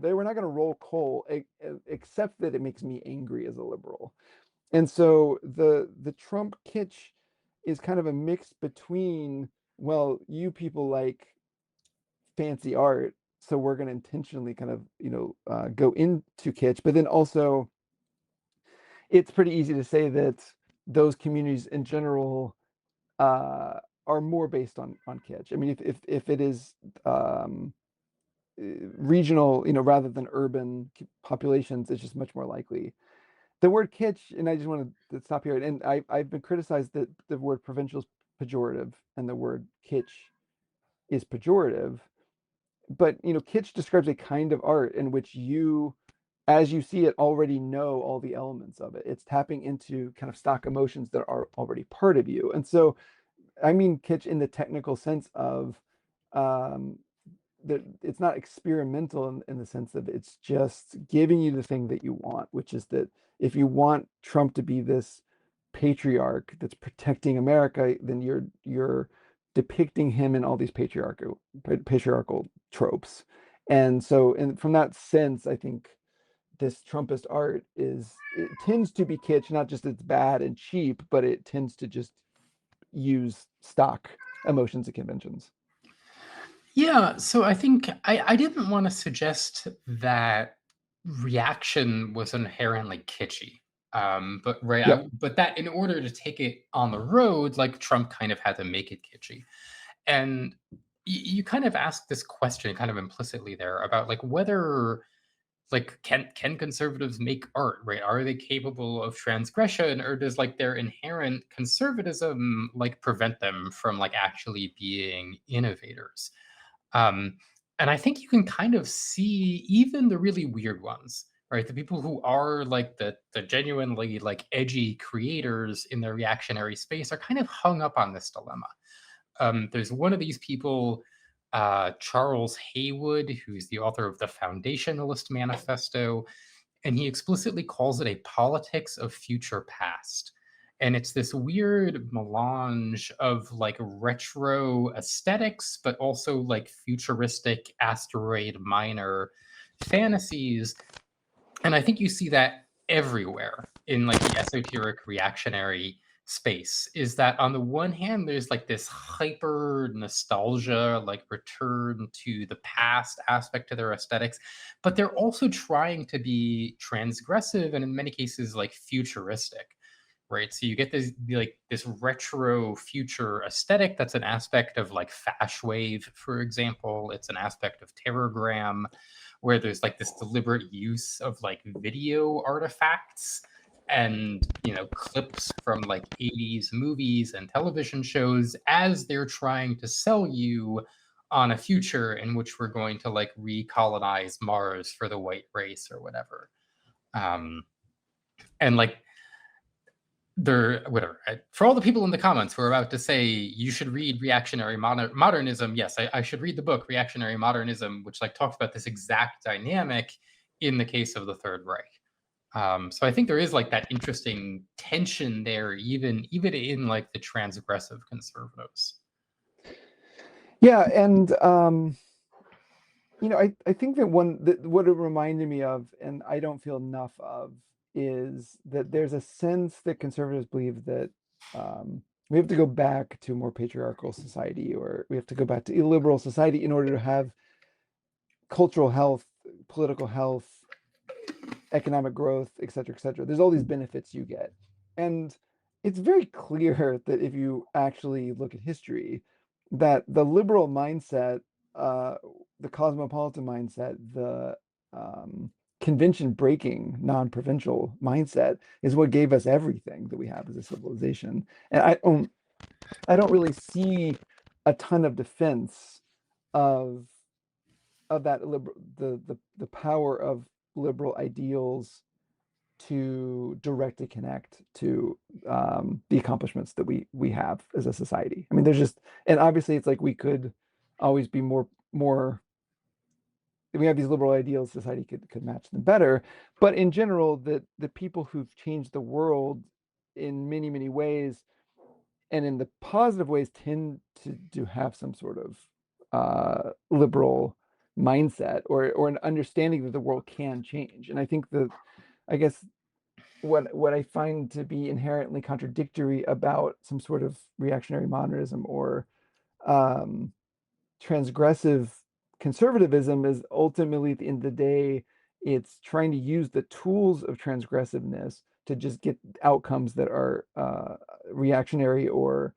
to roll coal, except that it makes me angry as a liberal. And so the Trump kitsch is kind of a mix between, well, you people like fancy art, so we're going to intentionally kind of go into kitsch, but then also it's pretty easy to say that those communities in general are more based on kitsch. I mean, if it is regional, rather than urban populations, it's just much more likely. The word kitsch, and I just want to stop here, and I've been criticized that the word provincial is pejorative and the word kitsch is pejorative. But kitsch describes a kind of art in which you, as you see it, already know all the elements of it. It's tapping into kind of stock emotions that are already part of you. And so I mean kitsch in the technical sense of um that it's not experimental in the sense that it's just giving you the thing that you want, which is that if you want Trump to be this patriarch that's protecting America, then you're depicting him in all these patriarchal tropes. And so, and from that sense, I think this Trumpist art it tends to be kitsch, not just it's bad and cheap, but it tends to just use stock emotions and conventions. Yeah, so I think I didn't want to suggest that reaction was inherently kitschy. But right, Yep. but that in order to take it on the road, like Trump kind of had to make it kitschy. And you kind of asked this question kind of implicitly there about like whether like can conservatives make art, right? Are they capable of transgression, or does like their inherent conservatism like prevent them from like actually being innovators? Um, and I think you can kind of see even the really weird ones, right? The people who are like the genuinely like edgy creators in the reactionary space are kind of hung up on this dilemma. There's one of these people, Charles Haywood, who's the author of the Foundationalist Manifesto, and he explicitly calls it a politics of future past. And it's this weird melange of like retro aesthetics, but also like futuristic asteroid minor fantasies. And I think you see that everywhere in like the esoteric reactionary space. Is that on the one hand, there's like this hyper nostalgia, like return to the past aspect to their aesthetics, but they're also trying to be transgressive and in many cases like futuristic. Right. So you get this retro future aesthetic that's an aspect of like Fash Wave, for example. It's an aspect of Terrorgram, where there's like this deliberate use of like video artifacts and clips from like 80s movies and television shows as they're trying to sell you on a future in which we're going to like recolonize Mars for the white race or whatever. And like there, whatever. For all the people in the comments who are about to say you should read reactionary modernism, yes, I should read the book Reactionary Modernism, which like talks about this exact dynamic in the case of the Third Reich. So I think there is like that interesting tension there, even in like the transgressive conservatives. Yeah, and I think that what it reminded me of, and I don't feel enough of, is that there's a sense that conservatives believe that we have to go back to a more patriarchal society, or we have to go back to illiberal society in order to have cultural health, political health, economic growth, et cetera, et cetera. There's all these benefits you get. And it's very clear that if you actually look at history, that the liberal mindset, the cosmopolitan mindset, the convention breaking, non-provincial mindset is what gave us everything that we have as a civilization. And I don't really see a ton of defense of that the power of liberal ideals to directly connect to the accomplishments that we have as a society. I mean, there's just, and obviously it's like we could always be more. We have these liberal ideals, society could match them better, but in general, the people who've changed the world in many ways, and in the positive ways, tend to have some sort of liberal mindset, or an understanding that the world can change. And I think that, I guess, what I find to be inherently contradictory about some sort of reactionary modernism or um, transgressive conservatism is ultimately, at the end of the day, it's trying to use the tools of transgressiveness to just get outcomes that are reactionary or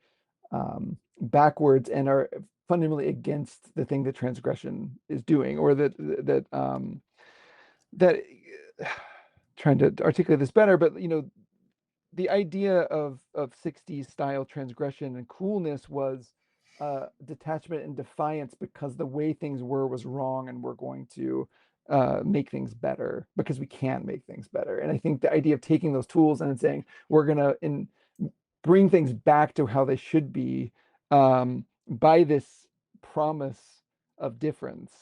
backwards, and are fundamentally against the thing that transgression is doing, or that trying to articulate this better, but the idea of 60s style transgression and coolness was detachment and defiance, because the way things were was wrong, and we're going to make things better because we can make things better. And I think the idea of taking those tools and saying we're going to bring things back to how they should be, by this promise of difference,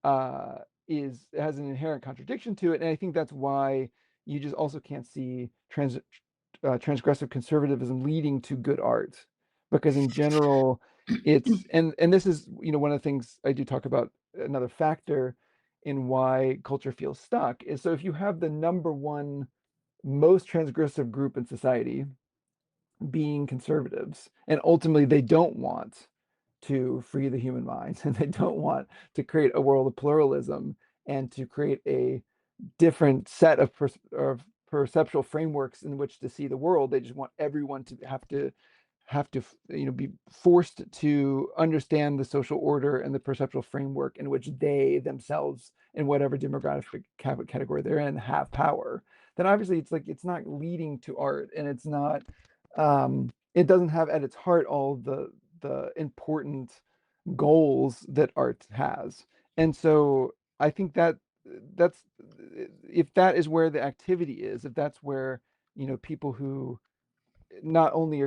has an inherent contradiction to it. And I think that's why you just also can't see transgressive conservatism leading to good art, because in general it's, and this is one of the things I do talk about. Another factor in why culture feels stuck is, so if you have the number one most transgressive group in society being conservatives, and ultimately they don't want to free the human mind, and they don't want to create a world of pluralism and to create a different set of perceptual frameworks in which to see the world. They just want everyone to have to be forced to understand the social order and the perceptual framework in which they themselves, in whatever demographic category they're in, have power. Then obviously it's like it's not leading to art, and it's not, it doesn't have at its heart all the important goals that art has. And so I think that's, if that is where the activity is, if that's where people who not only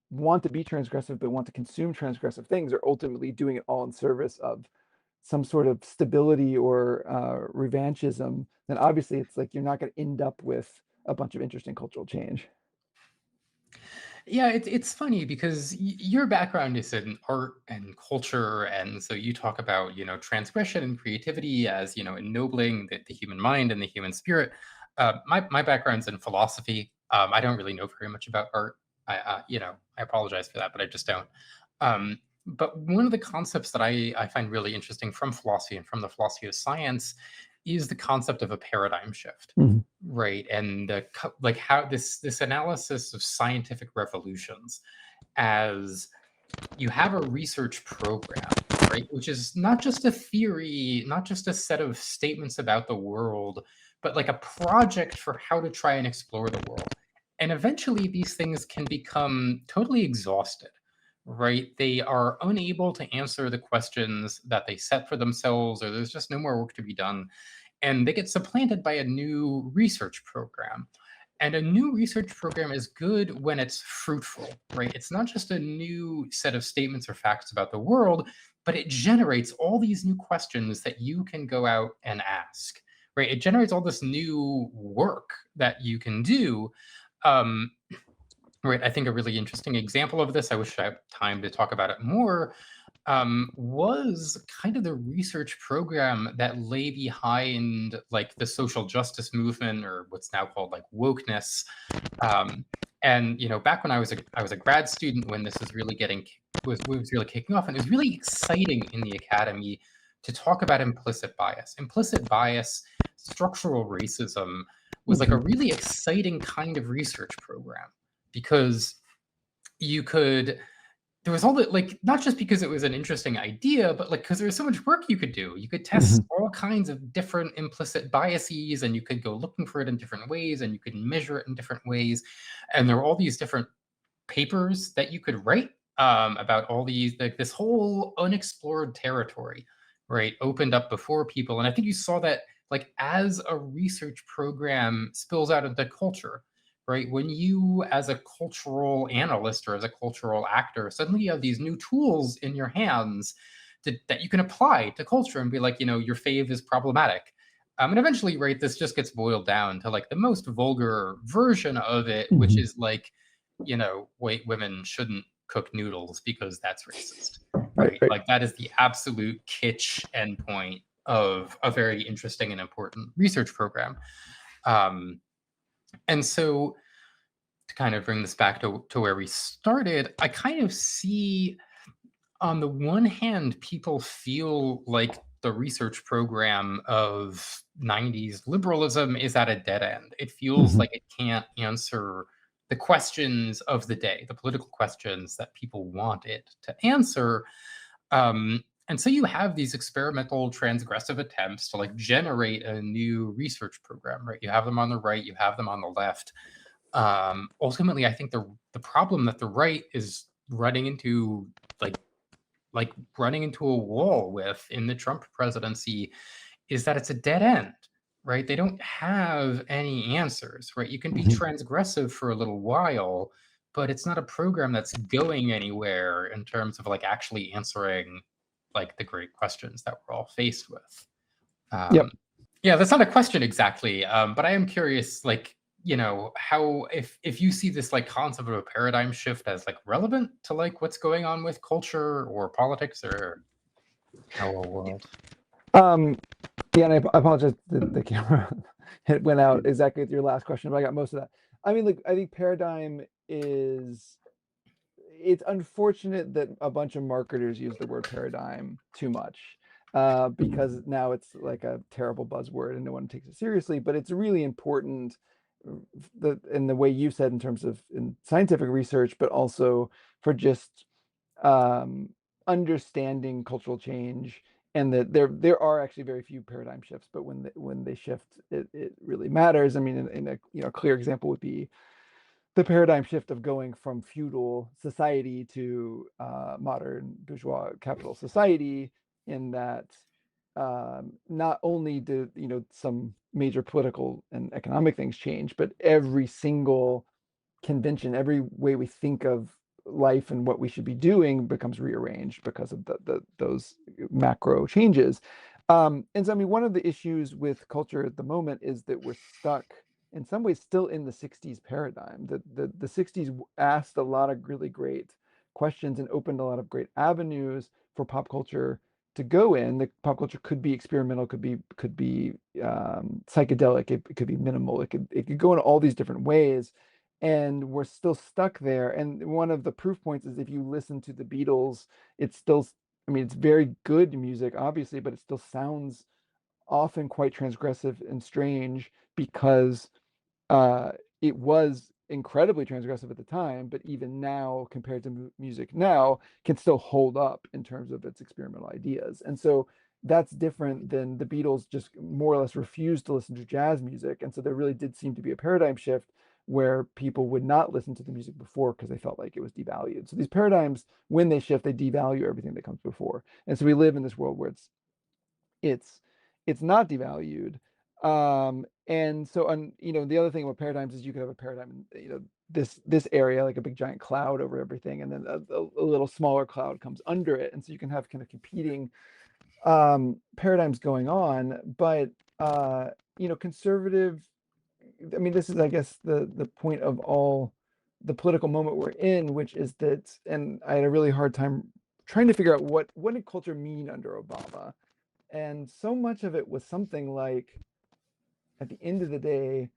want to be transgressive but want to consume transgressive things, are ultimately doing it all in service of some sort of stability or revanchism, then obviously it's like you're not going to end up with a bunch of interesting cultural change. Yeah, it's funny because your background is in art and culture, and so you talk about transgression and creativity as ennobling the human mind and the human spirit. My background's in philosophy. I don't really know very much about art. I apologize for that, but I just don't. But one of the concepts that I find really interesting from philosophy and from the philosophy of science is the concept of a paradigm shift, Mhm. right? And like how this analysis of scientific revolutions as you have a research program, right, which is not just a theory, not just a set of statements about the world, but like a project for how to try and explore the world. And eventually these things can become totally exhausted, right? They are unable to answer the questions that they set for themselves, or there's just no more work to be done, and they get supplanted by a new research program. And a new research program is good when it's fruitful, right? It's not just a new set of statements or facts about the world, but it generates all these new questions that you can go out and ask, right? It generates all this new work that you can do. Um, right. I think a really interesting example of this, I wish I had time to talk about it more, was kind of the research program that lay behind like the social justice movement, or what's now called like wokeness. Um, and back when I was a grad student when this was really was really kicking off, and it was really exciting in the academy to talk about implicit bias. Implicit bias, structural racism was like a Mhm. really exciting kind of research program because you could there was all the like not just because it was an interesting idea, but like because there was so much work you could do. You could test Mhm. all kinds of different implicit biases, and you could go looking for it in different ways, and you could measure it in different ways. And there were all these different papers that you could write about all these like this whole unexplored territory, right? Opened up before people, and I think you saw that like as a research program spills out into culture, right? When you, as a cultural analyst or as a cultural actor, suddenly you have these new tools in your hands that you can apply to culture and be like, your fave is problematic. And eventually, right, this just gets boiled down to like the most vulgar version of it, which Mhm. is like, white women shouldn't cook noodles because that's racist, Right, right? right. Like that is the absolute kitsch endpoint of a very interesting and important research program. Um, and so to kind of bring this back to where we started, I kind of see on the one hand, people feel like the research program of 90s liberalism is at a dead end. It feels Mhm. like it can't answer the questions of the day, the political questions that people want it to answer. And so you have these experimental transgressive attempts to like generate a new research program, right? You have them on the right, you have them on the left. Ultimately, I think the problem that the right is running into, like like running into a wall with in the Trump presidency, is that it's a dead end, right? They don't have any answers, right? You can be Mhm. transgressive for a little while, but it's not a program that's going anywhere in terms of like actually answering like the great questions that we're all faced with. Yep. Um, yeah, that's not a question exactly, but I am curious, like, how if you see this like concept of a paradigm shift as like relevant to like what's going on with culture or politics or our world. Um, yeah, and I apologize. The camera it went out exactly with your last question, but I got most of that. I mean, like I think paradigm is it's unfortunate that a bunch of marketers use the word paradigm too much because now it's like a terrible buzzword and no one takes it seriously. But it's really important, in the way you said in terms of in scientific research, but also for just um, understanding cultural change. And that there are actually very few paradigm shifts, but when they shift, it really matters. I mean, in a clear example would be the paradigm shift of going from feudal society to modern bourgeois capital society, in that not only do some major political and economic things change, but every single convention, every way we think of life and what we should be doing becomes rearranged because of those macro changes. And so, I mean, one of the issues with culture at the moment is that we're stuck in some ways still in the 60s paradigm. The 60s asked a lot of really great questions and opened a lot of great avenues for pop culture to go in. The pop culture could be experimental, could be psychedelic, it could be minimal, it could go in all these different ways, and we're still stuck there. And one of the proof points is if you listen to the Beatles, it's still, I mean, it's very good music, obviously, but it still sounds often quite transgressive and strange because uh, it was incredibly transgressive at the time, but even now, compared to music now, can still hold up in terms of its experimental ideas. And so that's different than the Beatles just more or less refused to listen to jazz music. And so there really did seem to be a paradigm shift where people would not listen to the music before because they felt like it was devalued. So these paradigms, when they shift, they devalue everything that comes before. And so we live in this world where it's it's not devalued. And so, on, you know, the other thing with paradigms is you could have a paradigm in, you know, this area, like a big giant cloud over everything, and then a little smaller cloud comes under it, and so you can have kind of competing paradigms going on. But uh you know, conservative, I mean, this is, I guess, the point of all the political moment we're in, which is that, and I had a really hard time trying to figure out what did culture mean under Obama. And so much of it was something like, at the end of the day,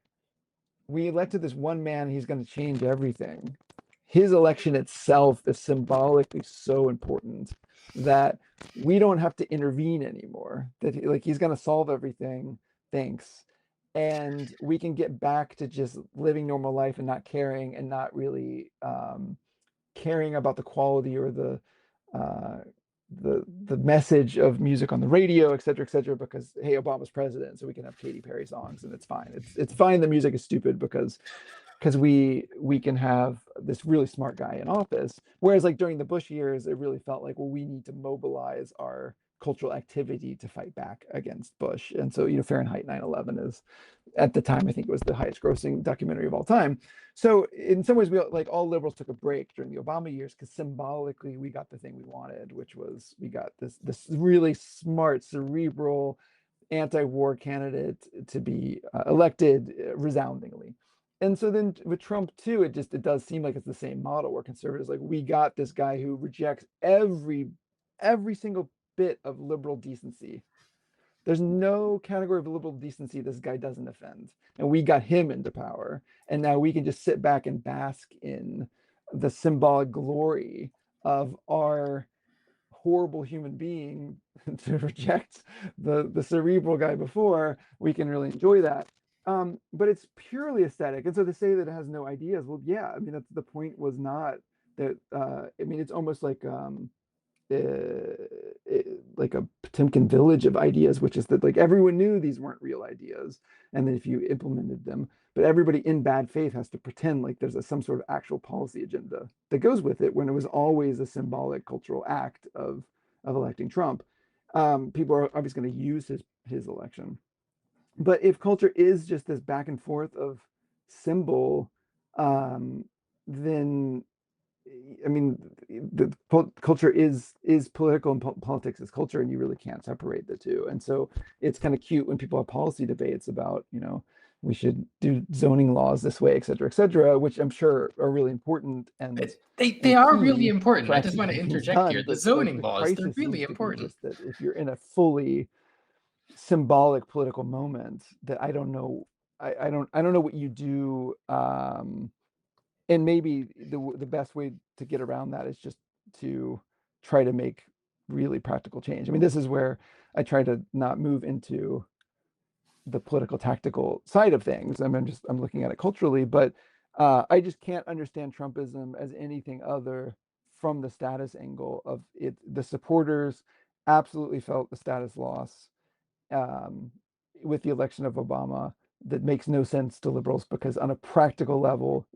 we elected this one man, he's going to change everything. His election itself is symbolically so important that we don't have to intervene anymore. That like he's going to solve everything. Thanks. And we can get back to just living normal life and not caring, and not really caring about the quality or uh, the message of music on the radio, et cetera, because hey, Obama's president, so we can have Katy Perry songs and it's fine. It's fine. The music is stupid because we can have this really smart guy in office. Whereas like during the Bush years, it really felt like, well, we need to mobilize our cultural activity to fight back against Bush. And so, you know, Fahrenheit 9/11 is, at the time, I think it was the highest grossing documentary of all time. So in some ways, we, like, all liberals took a break during the Obama years because symbolically we got the thing we wanted, which was we got this really smart, cerebral, anti-war candidate to be elected resoundingly. And so then with Trump too, it does seem like it's the same model where conservatives, like, we got this guy who rejects every single bit of liberal decency. There's no category of liberal decency this guy doesn't offend. And we got him into power. And now we can just sit back and bask in the symbolic glory of our horrible human being to reject the cerebral guy before. We can really enjoy that. But it's purely aesthetic. And so to say that it has no ideas, well, yeah, I mean, that's the point, was not that, I mean, it's almost uh, like a Potemkin village of ideas, which is that like everyone knew these weren't real ideas, and then if you implemented them, but everybody in bad faith has to pretend like there's some sort of actual policy agenda that goes with it, when it was always a symbolic cultural act of electing Trump. People are obviously going to use his election, but if culture is just this back and forth of symbol, um, then I mean, the culture is political, and politics is culture, and you really can't separate the two. And so it's kind of cute when people have policy debates about, you know, we should do zoning laws this way, et cetera, which I'm sure are really important They and are really key important. for I just actually want to getting things interject done. here. The But like zoning the laws, they're crisis really seems to be important. just that if you're in a fully symbolic political moment, that I don't know, I don't know what you do. And maybe the best way to get around that is just to try to make really practical change. I mean, this is where I try to not move into the political tactical side of things. I mean, I'm looking at it culturally, but I just can't understand Trumpism as anything other from the status angle of it. The supporters absolutely felt the status loss um, with the election of Obama, that makes no sense to liberals, because on a practical level,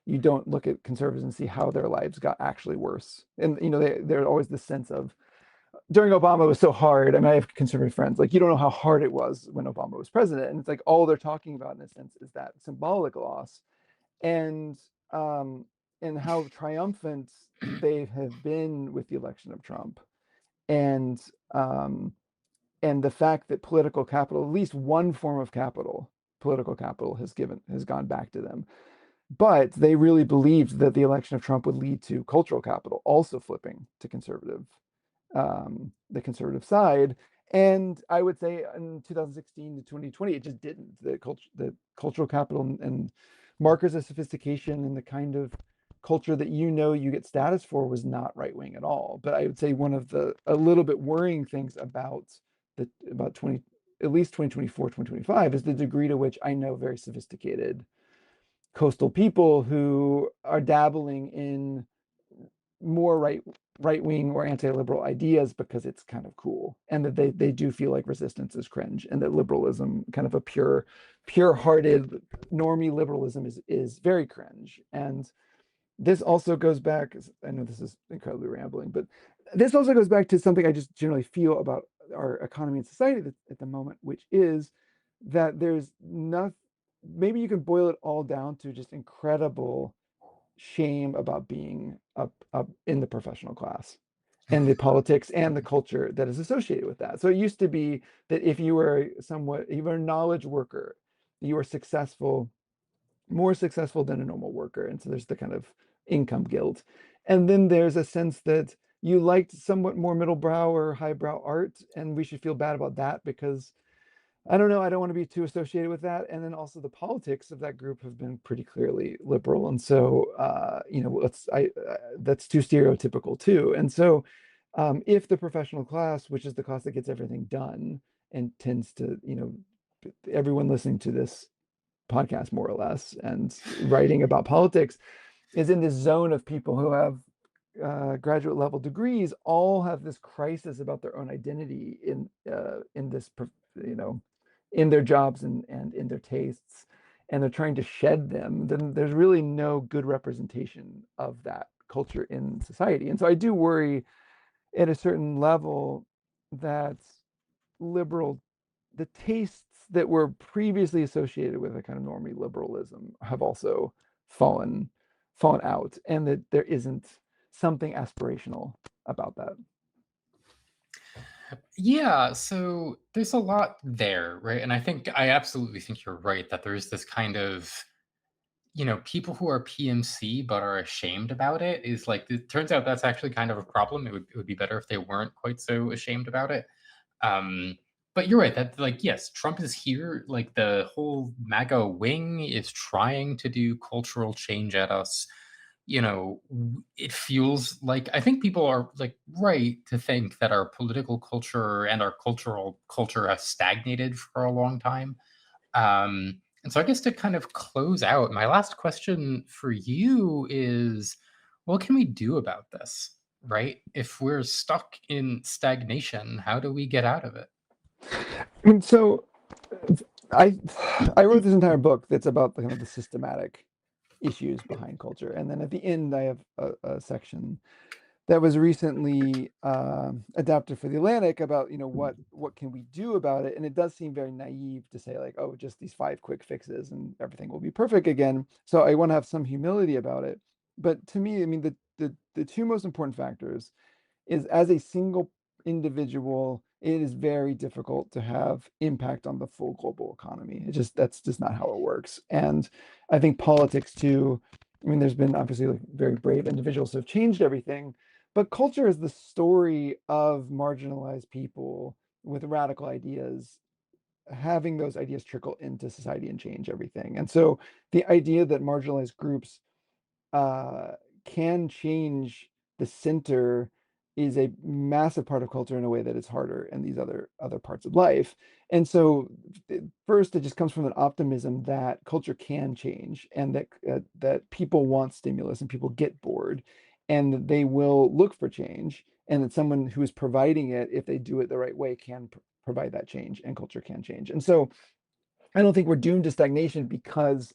you don't look at conservatives and see how their lives got actually worse. And you know, there's always this sense of, during Obama it was so hard. I mean, I have conservative friends, like, you don't know how hard it was when Obama was president, and it's like all they're talking about in a sense is that symbolic loss. And um, and how triumphant they have been with the election of Trump, and um, and the fact that political capital, at least one form of capital, political capital, has gone back to them. But they really believed that the election of Trump would lead to cultural capital also flipping to the conservative side. And I would say in 2016 to 2020, it just didn't. The cultural capital and markers of sophistication and the kind of culture that you get status for was not right wing at all. But I would say one of the a little bit worrying things about 20 at least 2024 2025 is the degree to which I know very sophisticated coastal people who are dabbling in more right wing or anti-liberal ideas because it's kind of cool, and that they do feel like resistance is cringe, and that liberalism, kind of a pure-hearted normie liberalism, is very cringe. And this also goes back, I know this is incredibly rambling, but this also goes back to something I just generally feel about our economy and society at the moment, which is that there's not, maybe you can boil it all down to just incredible shame about being up in the professional class and the politics and the culture that is associated with that. So it used to be that if you were a knowledge worker, you were successful, more successful than a normal worker. And so there's the kind of income guilt. And then there's a sense that you liked somewhat more middlebrow or highbrow art, and we should feel bad about that because I don't know, I don't want to be too associated with that. And then also the politics of that group have been pretty clearly liberal. And so, that's too stereotypical too. And so, if the professional class, which is the class that gets everything done and tends to, everyone listening to this podcast more or less and writing about politics is in this zone of people who have graduate level degrees, all have this crisis about their own identity in this, you know, in their jobs and in their tastes, and they're trying to shed them, then there's really no good representation of that culture in society. And so I do worry at a certain level that liberal the tastes that were previously associated with a kind of normie liberalism have also fallen out, and that there isn't something aspirational about that. Yeah, so there's a lot there, right? And I absolutely think you're right that there's this kind of, people who are PMC but are ashamed about it is like, it turns out that's actually kind of a problem. It would be better if they weren't quite so ashamed about it. Um, but you're right that, like, yes, Trump is here. Like, the whole MAGA wing is trying to do cultural change at us. It feels like, I think people are, like, right to think that our political culture and our cultural culture has stagnated for a long time. And so I guess to kind of close out, my last question for you is, what can we do about this? Right? If we're stuck in stagnation, how do we get out of it? And so I I wrote this entire book that's about the kind of the systematic issues behind culture, and then at the end I have a section that was recently adapted for the Atlantic about what can we do about it, and it does seem very naive to say like, oh, just these 5 quick fixes and everything will be perfect again. So I want to have some humility about it. But to me, I mean, the two most important factors is, as a single individual, it is very difficult to have impact on the full global economy. That's just not how it works. And I think politics too. I mean, there's been obviously like very brave individuals who have changed everything, but culture is the story of marginalized people with radical ideas, having those ideas trickle into society and change everything. And so the idea that marginalized groups uh, can change the center is a massive part of culture in a way that is harder in these other parts of life. And so first, it just comes from an optimism that culture can change, and that people want stimulus and people get bored, and that they will look for change, and that someone who is providing it, if they do it the right way, can provide that change, and culture can change. And so I don't think we're doomed to stagnation because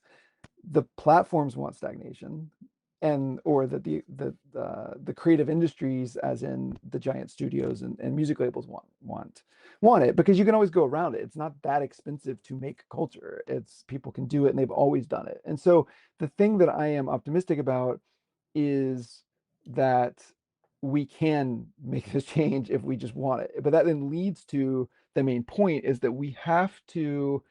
the platforms want stagnation, and or that the creative industries, as in the giant studios and music labels, want it, because you can always go around it. It's not that expensive to make culture. It's, people can do it, and they've always done it. And so the thing that I am optimistic about is that we can make this change if we just want it. But that then leads to the main point, is that we have to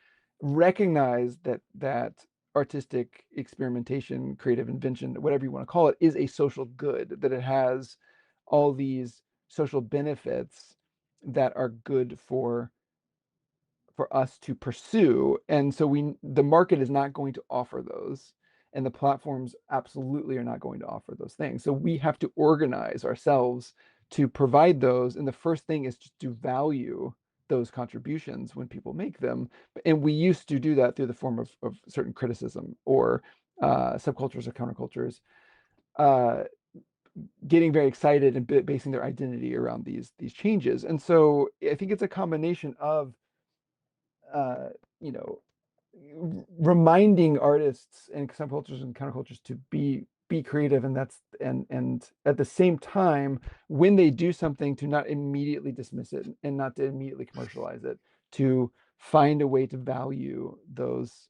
recognize that artistic experimentation, creative invention, whatever you want to call it, is a social good, that it has all these social benefits that are good for us to pursue. And so the market is not going to offer those, and the platforms absolutely are not going to offer those things. So we have to organize ourselves to provide those. And the first thing is just to value those contributions when people make them. And we used to do that through the form of certain criticism, or subcultures or countercultures uh, getting very excited and basing their identity around these changes. And so I think it's a combination of uh, you know, reminding artists and subcultures and countercultures to be creative, and and at the same time, when they do something, to not immediately dismiss it and not to immediately commercialize it, to find a way to value those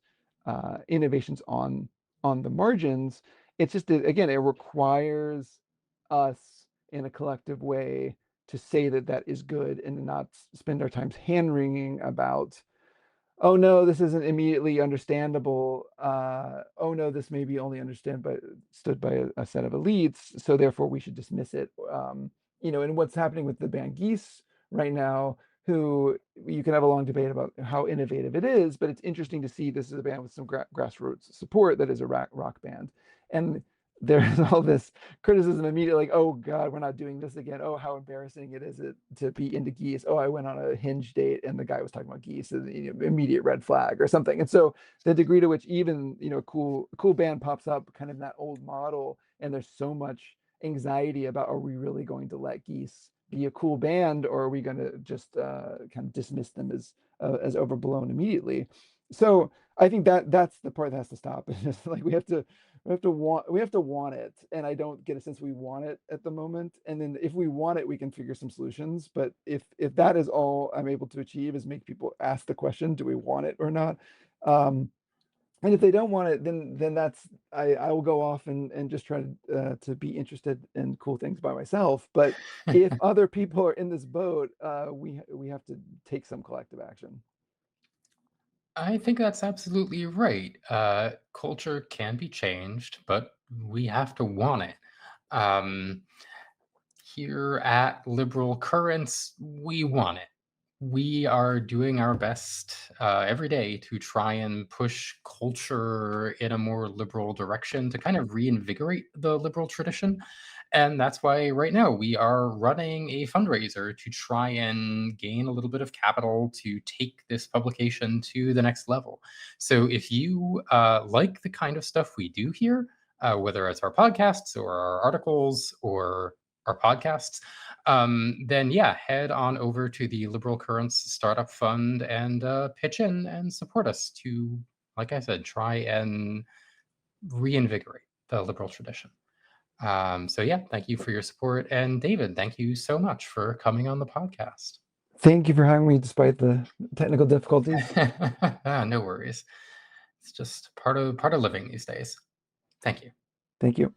innovations on the margins. It's just that, again, it requires us in a collective way to say that that is good, and not spend our times hand wringing about, oh no, this isn't immediately understandable. Oh no, this may be only understood by a set of elites, so therefore we should dismiss it. And what's happening with the band Geese right now, who you can have a long debate about how innovative it is, but it's interesting to see this is a band with some grassroots support that is a rock band. And there's all this criticism immediately, like, oh God, we're not doing this again. Oh, how embarrassing it is to be into Geese. Oh, I went on a Hinge date and the guy was talking about Geese, and immediate red flag or something. And so the degree to which even a cool band pops up kind of in that old model, and there's so much anxiety about, are we really going to let Geese be a cool band, or are we going to just kind of dismiss them as overblown immediately? So I think that's the part that has to stop. It's just like we have to want it, and I don't get a sense we want it at the moment. And then if we want it, we can figure some solutions. But if that is all I'm able to achieve, is make people ask the question, do we want it or not? And if they don't want it, then that's, I will go off and just try to be interested in cool things by myself. But if other people are in this boat, we have to take some collective action. I think that's absolutely right. Culture can be changed, but we have to want it. Um, Here at Liberal Currents, we want it. We are doing our best every day to try and push culture in a more liberal direction, to kind of reinvigorate the liberal tradition. And that's why right now we are running a fundraiser to try and gain a little bit of capital to take this publication to the next level. So if you like the kind of stuff we do here, whether it's our podcasts or our articles or our podcasts, then yeah, head on over to the Liberal Currents Startup Fund and pitch in and support us to, like I said, try and reinvigorate the liberal tradition. So yeah, thank you for your support. And David, thank you so much for coming on the podcast. Thank you for having me despite the technical difficulties. No worries. It's just part of living these days. Thank you. Thank you.